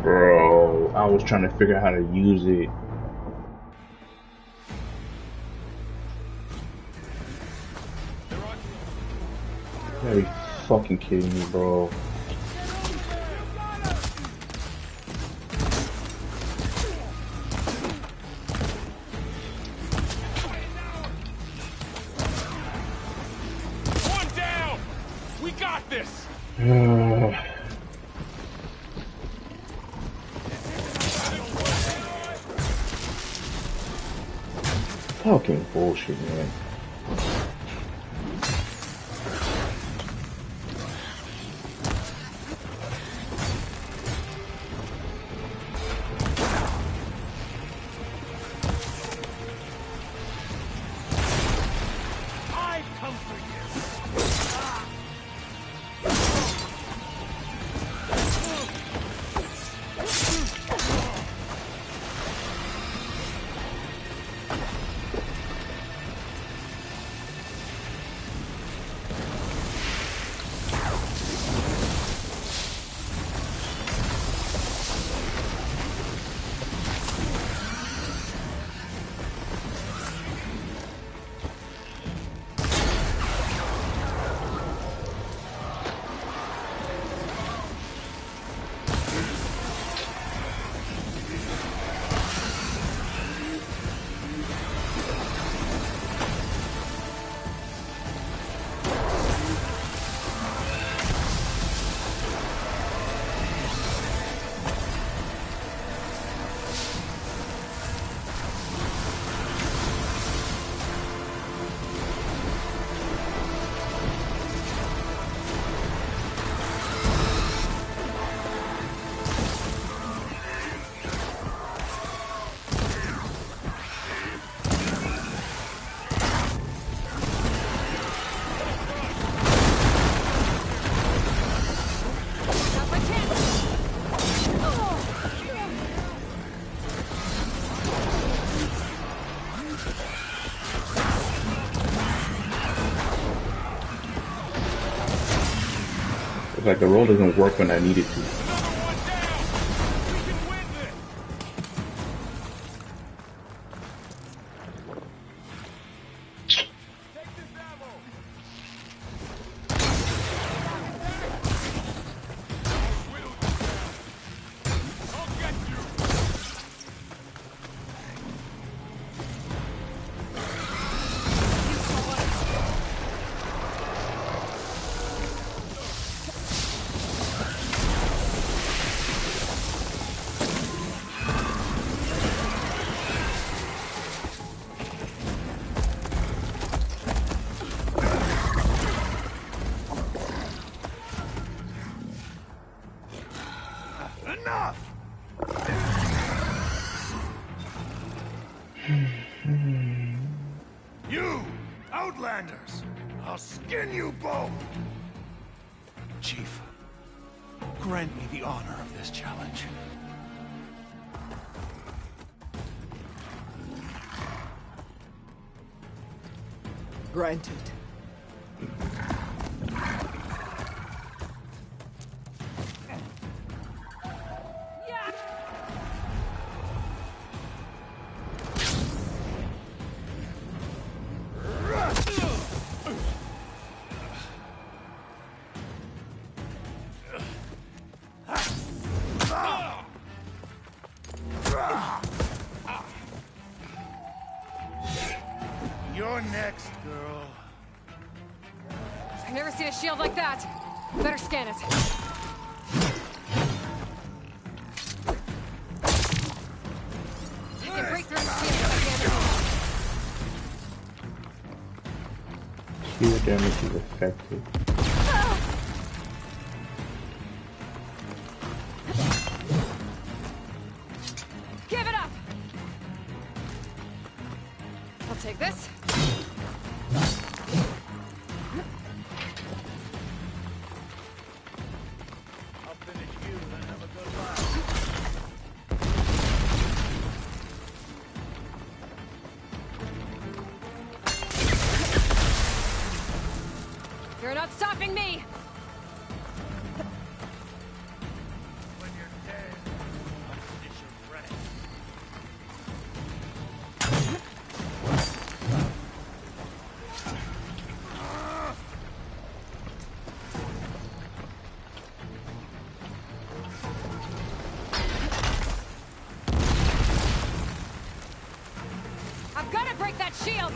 [SPEAKER 3] Bro, I was trying to figure out how to use it. You gotta be fucking kidding me, bro.
[SPEAKER 21] One down! We got this!
[SPEAKER 3] Fucking bullshit, man.
[SPEAKER 21] I come for
[SPEAKER 3] It's like the roll doesn't work when I need it to.
[SPEAKER 21] enough! You, Outlanders! I'll skin you both! Chief, grant me the honor of this challenge.
[SPEAKER 7] Granted.
[SPEAKER 21] You're next, girl.
[SPEAKER 2] I've never seen a shield like that. Better scan it. I can break through the shield if I can.
[SPEAKER 3] Shield damage is effective.
[SPEAKER 2] Give it up! I'll take this.
[SPEAKER 21] I'll finish you, then have a good laugh.
[SPEAKER 2] You're not stopping me!
[SPEAKER 21] When you're dead.
[SPEAKER 12] shield!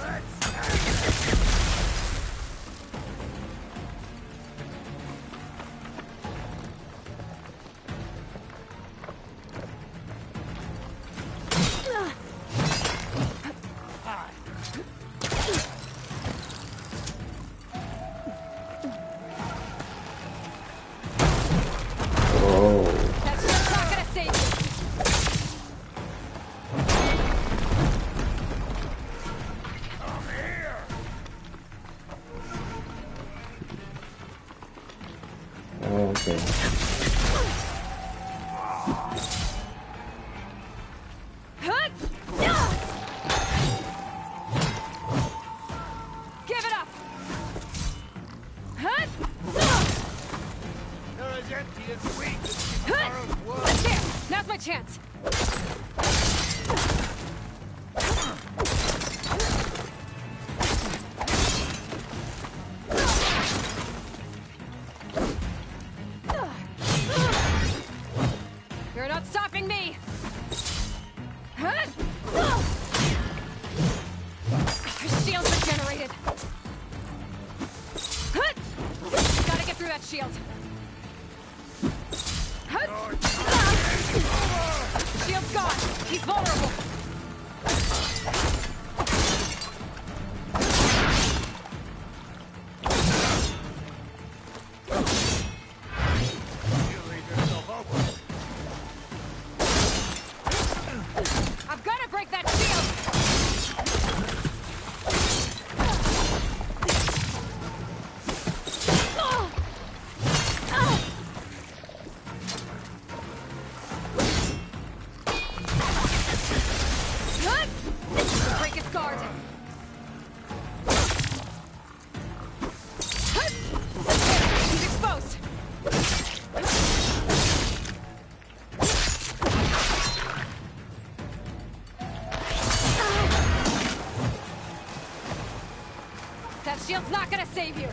[SPEAKER 12] That's just not gonna save you!
[SPEAKER 3] Okay.
[SPEAKER 12] Give it up!
[SPEAKER 11] They're as empty as weak as tomorrow's world.
[SPEAKER 12] There! Now's my chance! You're not stopping me! Shields regenerated! Gotta get through that shield! Shield's gone! He's vulnerable! I've gotta break that shield! Break his guard! He's exposed! That shield's not gonna save you!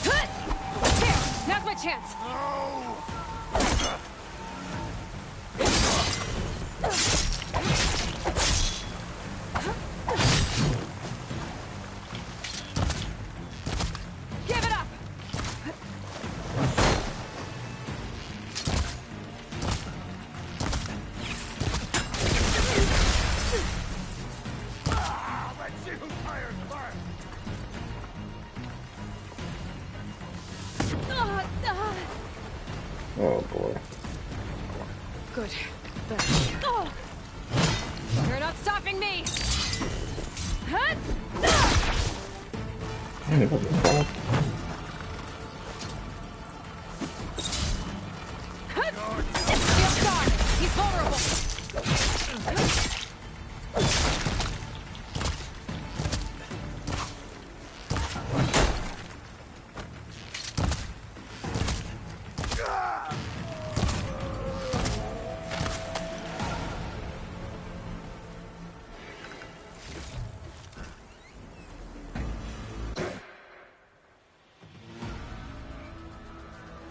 [SPEAKER 12] There! Now's my chance! Give it up!
[SPEAKER 11] Let's see who fires first.
[SPEAKER 3] Oh boy.
[SPEAKER 12] Good. Better. You're not stopping me!
[SPEAKER 3] Man, it wasn't bad.
[SPEAKER 12] Shield's gone! He's vulnerable!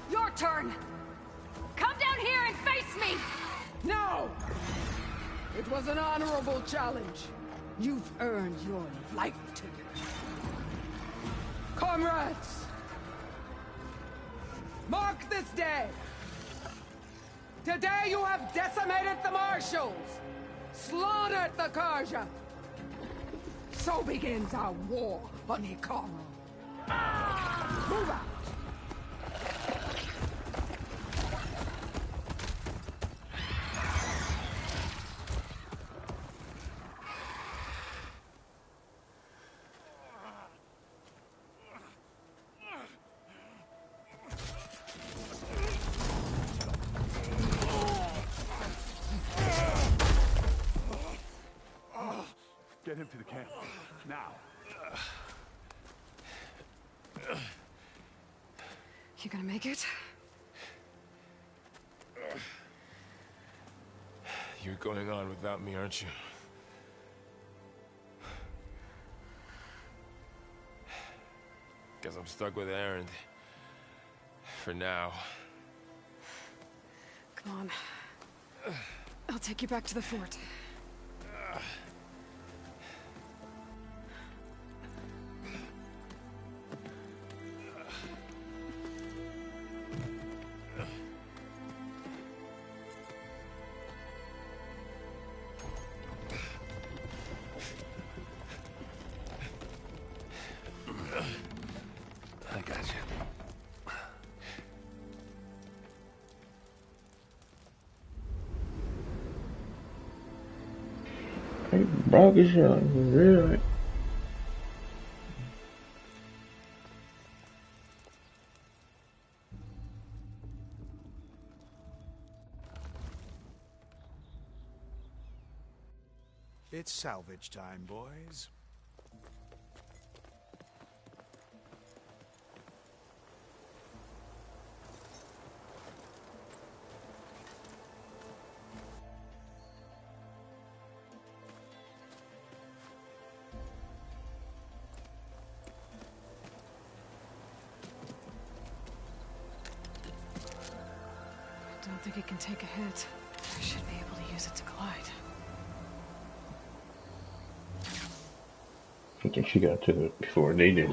[SPEAKER 12] Your turn! Come down here and face me!
[SPEAKER 7] No! It was an honorable challenge. You've earned your life today. Comrades! Mark this day! Today you have decimated the marshals! Slaughtered the Karja! So begins our war on Hikaru. Move out!
[SPEAKER 10] Get him to the camp. Now.
[SPEAKER 2] You gonna make it?
[SPEAKER 16] You're going on without me, aren't you? Guess I'm stuck with Erend. For now.
[SPEAKER 2] Come on. I'll take you back to the fort.
[SPEAKER 10] I got you.
[SPEAKER 3] Hey, bro, is really?
[SPEAKER 11] It's salvage time, boys.
[SPEAKER 2] I don't think it can take a hit. I should be able to use it to glide.
[SPEAKER 3] I think she got to it before they did.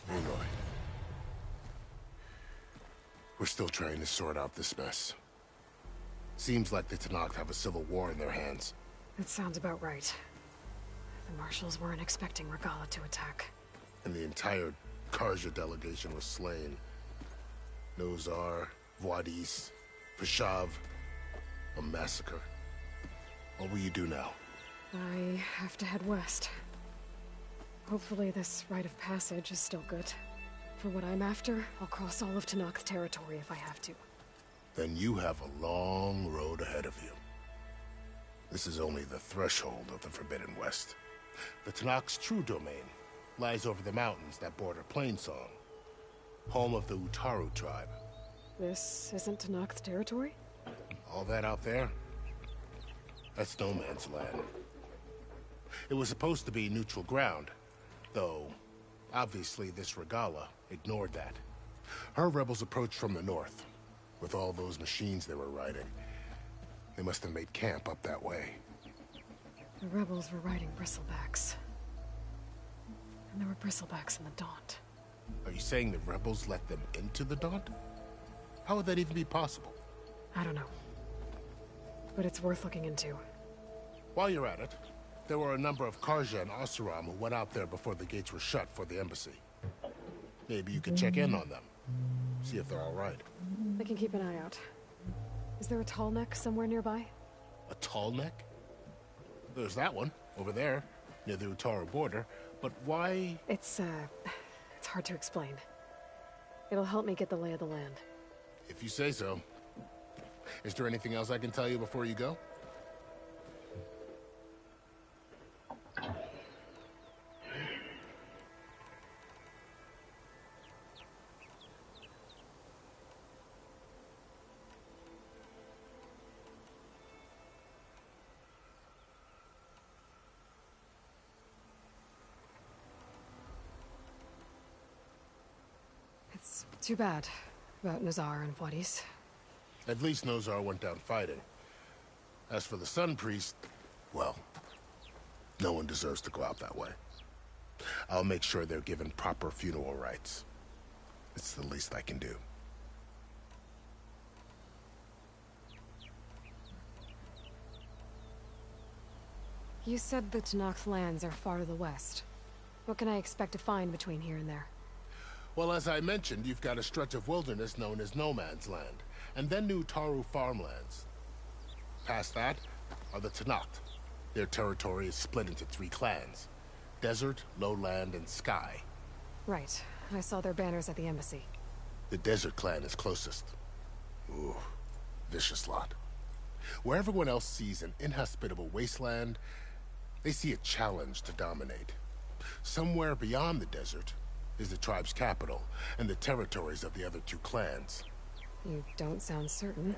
[SPEAKER 18] Aloy. We're still trying to sort out this mess. Seems like the Tenakth have a civil war in their hands.
[SPEAKER 2] That sounds about right. The marshals weren't expecting Regala to attack.
[SPEAKER 18] And the entire Karja delegation was slain. Nozar, Wadis, Fashav, a massacre. What will you do now?
[SPEAKER 2] I have to head west. Hopefully this rite of passage is still good. For what I'm after, I'll cross all of Tenakth territory if I have to.
[SPEAKER 18] Then you have a long road ahead of you. This is only the threshold of the Forbidden West. The Tenakth's true domain lies over the mountains that border Plainsong, home of the Utaru tribe.
[SPEAKER 2] This isn't Tenakth territory?
[SPEAKER 18] All that out there? That's no man's land. It was supposed to be neutral ground, though obviously this Regala ignored that. Her rebels approached from the north, with all those machines they were riding. They must have made camp up that way.
[SPEAKER 2] The rebels were riding bristlebacks. And there were bristlebacks in the Daunt.
[SPEAKER 18] Are you saying the rebels let them into the Daunt? How would that even be possible?
[SPEAKER 2] I don't know. But it's worth looking into.
[SPEAKER 18] While you're at it, there were a number of Karja and Oseram who went out there before the gates were shut for the embassy. Maybe you could check in on them. See if they're all right.
[SPEAKER 2] I can keep an eye out. Is there a tall neck somewhere nearby?
[SPEAKER 18] A tall neck? There's that one, over there, near the Utaru border. But why?
[SPEAKER 2] It's hard to explain. It'll help me get the lay of the land.
[SPEAKER 18] If you say so. Is there anything else I can tell you before you go?
[SPEAKER 2] It's too bad about Nazar and Wadis.
[SPEAKER 18] At least Nozar went down fighting. As for the Sun Priest, well, no one deserves to go out that way. I'll make sure they're given proper funeral rites. It's the least I can do.
[SPEAKER 2] You said the Tenakth lands are far to the west. What can I expect to find between here and there?
[SPEAKER 18] Well, as I mentioned, you've got a stretch of wilderness known as No Man's Land, and then New Taru farmlands. Past that are the Tenakth. Their territory is split into 3 clans: Desert, Lowland, and Sky.
[SPEAKER 2] Right. I saw their banners at the embassy.
[SPEAKER 18] The Desert clan is closest. Ooh, vicious lot. Where everyone else sees an inhospitable wasteland, they see a challenge to dominate. Somewhere beyond the desert is the tribe's capital and the territories of the other 2 clans.
[SPEAKER 2] You don't sound certain.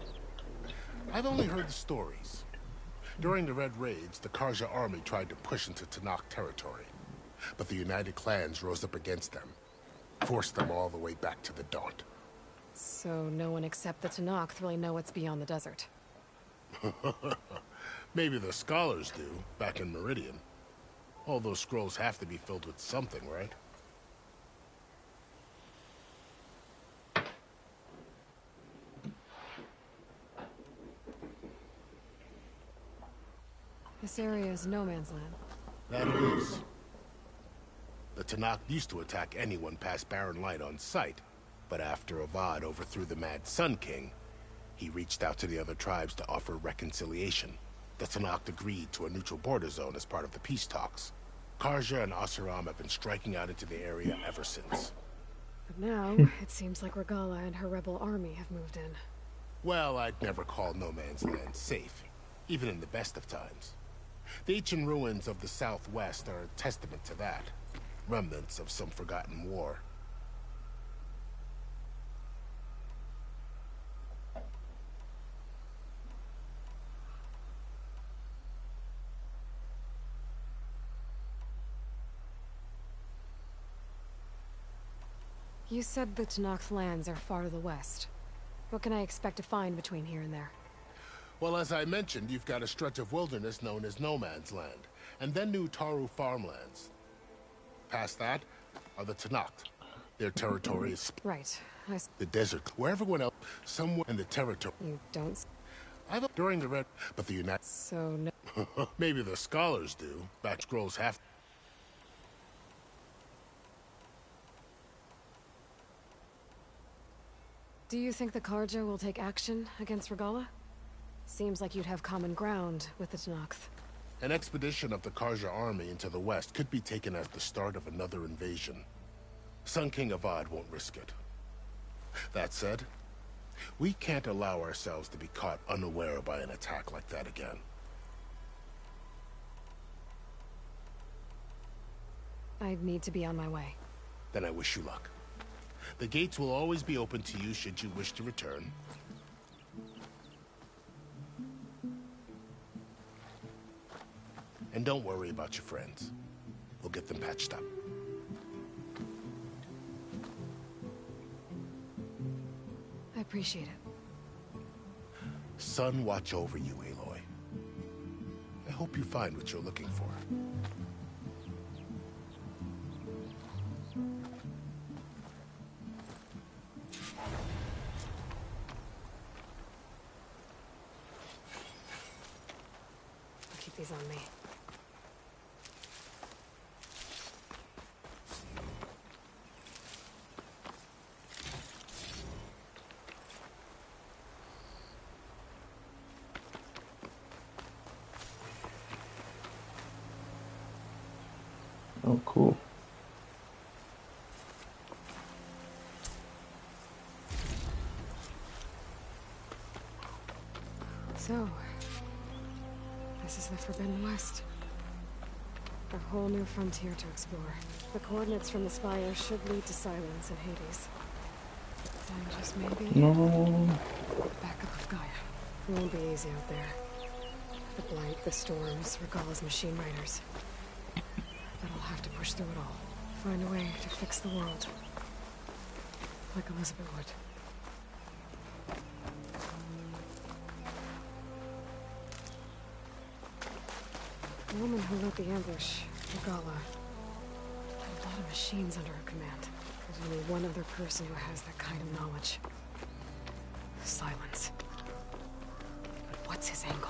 [SPEAKER 18] I've only heard the stories. During the Red Raids, the Karja army tried to push into Tanakh territory, but the United Clans rose up against them, forced them all the way back to the Daunt.
[SPEAKER 2] So no one except the Tanakh really know what's beyond the desert.
[SPEAKER 18] Maybe the scholars do, back in Meridian. All those scrolls have to be filled with something, right?
[SPEAKER 2] This area is no man's land.
[SPEAKER 18] That it is. The Tanakh used to attack anyone past Barren Light on sight, but after Avad overthrew the Mad Sun King, he reached out to the other tribes to offer reconciliation. The Tanakh agreed to a neutral border zone as part of the peace talks. Karja and Asuram have been striking out into the area ever since.
[SPEAKER 2] But now, it seems like Regala and her rebel army have moved in.
[SPEAKER 18] Well, I'd never call no man's land safe, even in the best of times. The ancient ruins of the Southwest are a testament to that. Remnants of some forgotten war.
[SPEAKER 2] You said the Tanakh's lands are far to the west. What can I expect to find between here and there?
[SPEAKER 18] Well, as I mentioned, you've got a stretch of wilderness known as No Man's Land, and then new Taru farmlands. Past that are the Tanakh. Their territory is...
[SPEAKER 2] Right.
[SPEAKER 18] The desert, where everyone else, somewhere in the territory...
[SPEAKER 2] You don't...
[SPEAKER 18] During the Red... But the United...
[SPEAKER 2] So no...
[SPEAKER 18] Maybe the scholars do. Back scrolls have...
[SPEAKER 2] Do you think the Karja will take action against Regala? Seems like you'd have common ground with the Tanakh.
[SPEAKER 18] An expedition of the Karja army into the west could be taken as the start of another invasion. Sun King Avad won't risk it. That said, we can't allow ourselves to be caught unaware by an attack like that again.
[SPEAKER 2] I'd need to be on my way.
[SPEAKER 18] Then I wish you luck. The gates will always be open to you should you wish to return. And don't worry about your friends. We'll get them patched up.
[SPEAKER 2] I appreciate it.
[SPEAKER 18] Sun watch over you, Aloy. I hope you find what you're looking for.
[SPEAKER 2] I'll keep these on me.
[SPEAKER 3] Oh, cool.
[SPEAKER 2] So, this is the Forbidden West. A whole new frontier to explore. The coordinates from the spire should lead to Silence and Hades. And just maybe...
[SPEAKER 3] No.
[SPEAKER 2] back up with Gaia. It won't be easy out there. The blight, the storms, Regala's machine riders. But I'll have to push through it all. Find a way to fix the world. Like Elizabeth would. The woman who led the ambush, Regala, had a lot of machines under her command. There's only one other person who has that kind of knowledge. Silence. But what's his angle?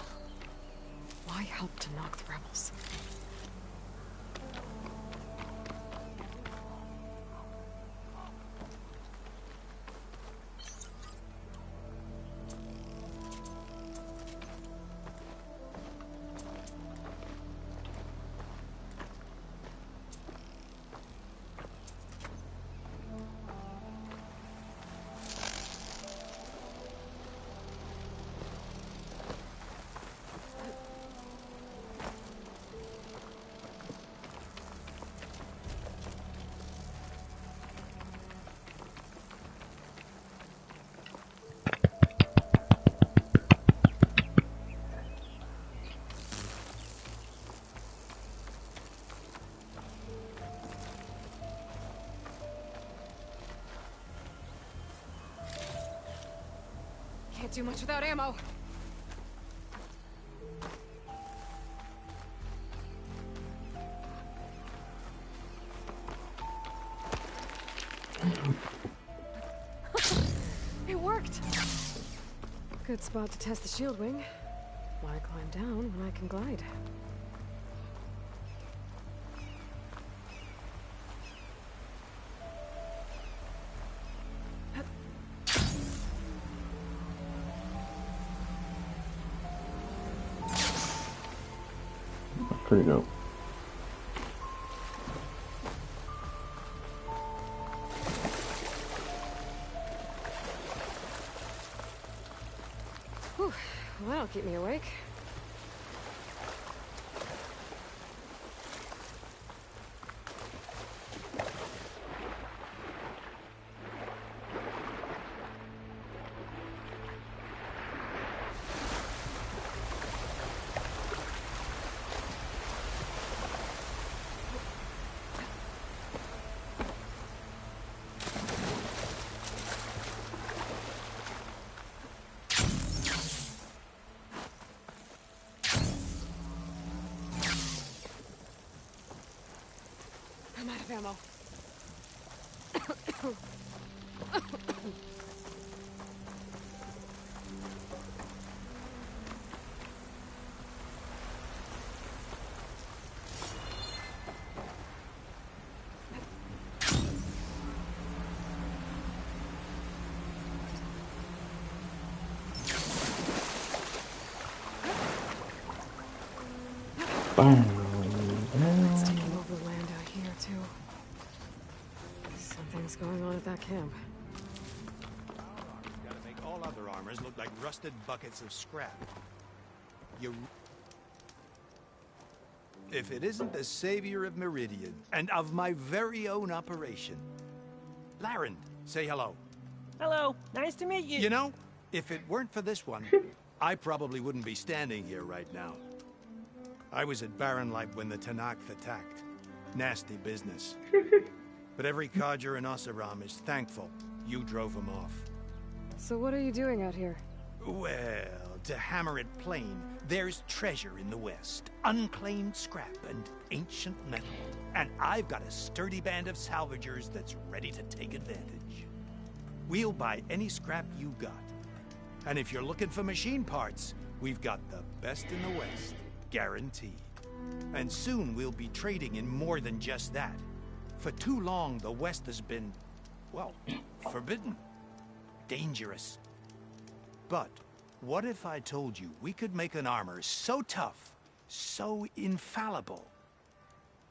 [SPEAKER 2] Why help to knock the rebels? Can't do much without ammo. It worked! Good spot to test the shield wing. Why climb down when I can glide?
[SPEAKER 3] Pretty dope.
[SPEAKER 2] Whew. Well, that'll keep me awake. I'm out of ammo. It's taking over the land out here, too. Something's going on at that camp.
[SPEAKER 11] Gotta make all other armors look like rusted buckets of scrap. If it isn't the savior of Meridian, and of my very own operation. Laren, say hello.
[SPEAKER 4] Hello, nice to meet you.
[SPEAKER 11] You know, if it weren't for this one, I probably wouldn't be standing here right now. I was at Barren Light when the Tanakh attacked. Nasty business. But every codger in Oseram is thankful you drove him off.
[SPEAKER 2] So what are you doing out here?
[SPEAKER 11] Well, to hammer it plain, there's treasure in the West. Unclaimed scrap and ancient metal. And I've got a sturdy band of salvagers that's ready to take advantage. We'll buy any scrap you got. And if you're looking for machine parts, we've got the best in the West. Guaranteed. And soon we'll be trading in more than just that. For too long, the West has been, well, forbidden. Dangerous. But what if I told you we could make an armor so tough, so infallible,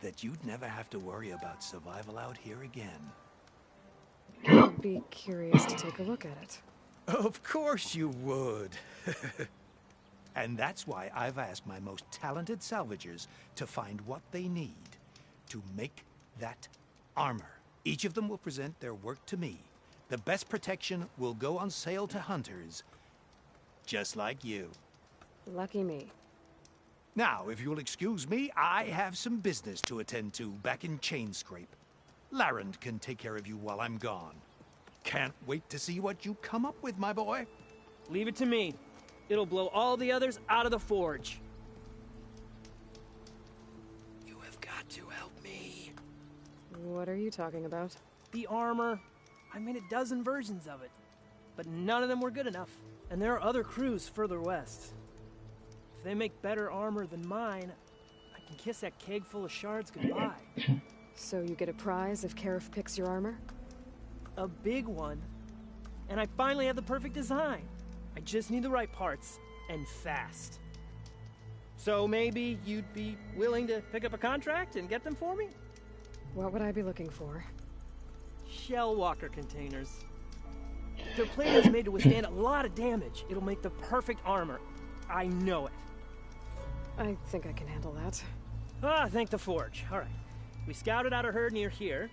[SPEAKER 11] that you'd never have to worry about survival out here again?
[SPEAKER 2] I'd be curious to take a look at it.
[SPEAKER 11] Of course you would. And that's why I've asked my most talented salvagers to find what they need to make that armor. Each of them will present their work to me. The best protection will go on sale to hunters, just like you.
[SPEAKER 2] Lucky me.
[SPEAKER 11] Now, if you'll excuse me, I have some business to attend to back in Chainscrape. Laren can take care of you while I'm gone. Can't wait to see what you come up with, my boy.
[SPEAKER 4] Leave it to me. It'll blow all the others out of the forge.
[SPEAKER 11] You have got to help me.
[SPEAKER 2] What are you talking about?
[SPEAKER 4] The armor. I made a dozen versions of it, but none of them were good enough. And there are other crews further west. If they make better armor than mine, I can kiss that keg full of shards goodbye.
[SPEAKER 2] So you get a prize if Karif picks your armor?
[SPEAKER 4] A big one. And I finally have the perfect design. I just need the right parts, and fast. So maybe you'd be willing to pick up a contract and get them for me?
[SPEAKER 2] What would I be looking for?
[SPEAKER 4] Shell walker containers. Their plate is made to withstand a lot of damage. It'll make the perfect armor. I know it.
[SPEAKER 2] I think I can handle that.
[SPEAKER 4] Ah, thank the forge. All right. We scouted out a herd near here.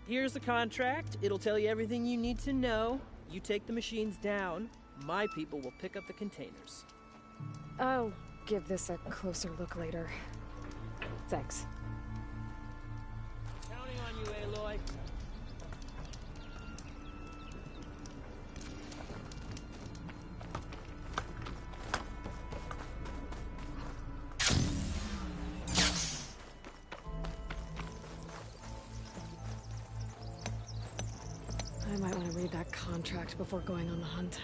[SPEAKER 4] Here's the contract. It'll tell you everything you need to know. You take the machines down. My people will pick up the containers.
[SPEAKER 2] I'll give this a closer look later. Thanks.
[SPEAKER 4] Counting on you, Aloy.
[SPEAKER 2] I might want to read that contract before going on the hunt.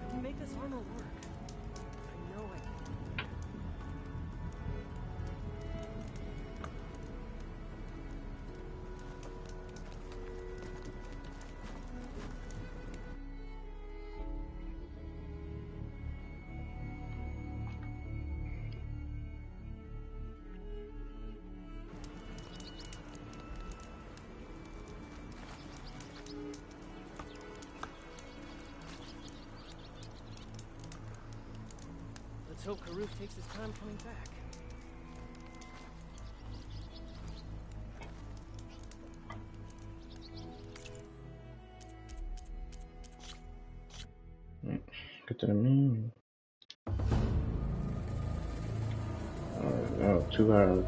[SPEAKER 4] I can make this armor work. I know I can. Let's hope Karuf takes his time coming back.
[SPEAKER 3] Get to the mean. Oh, 2 hours.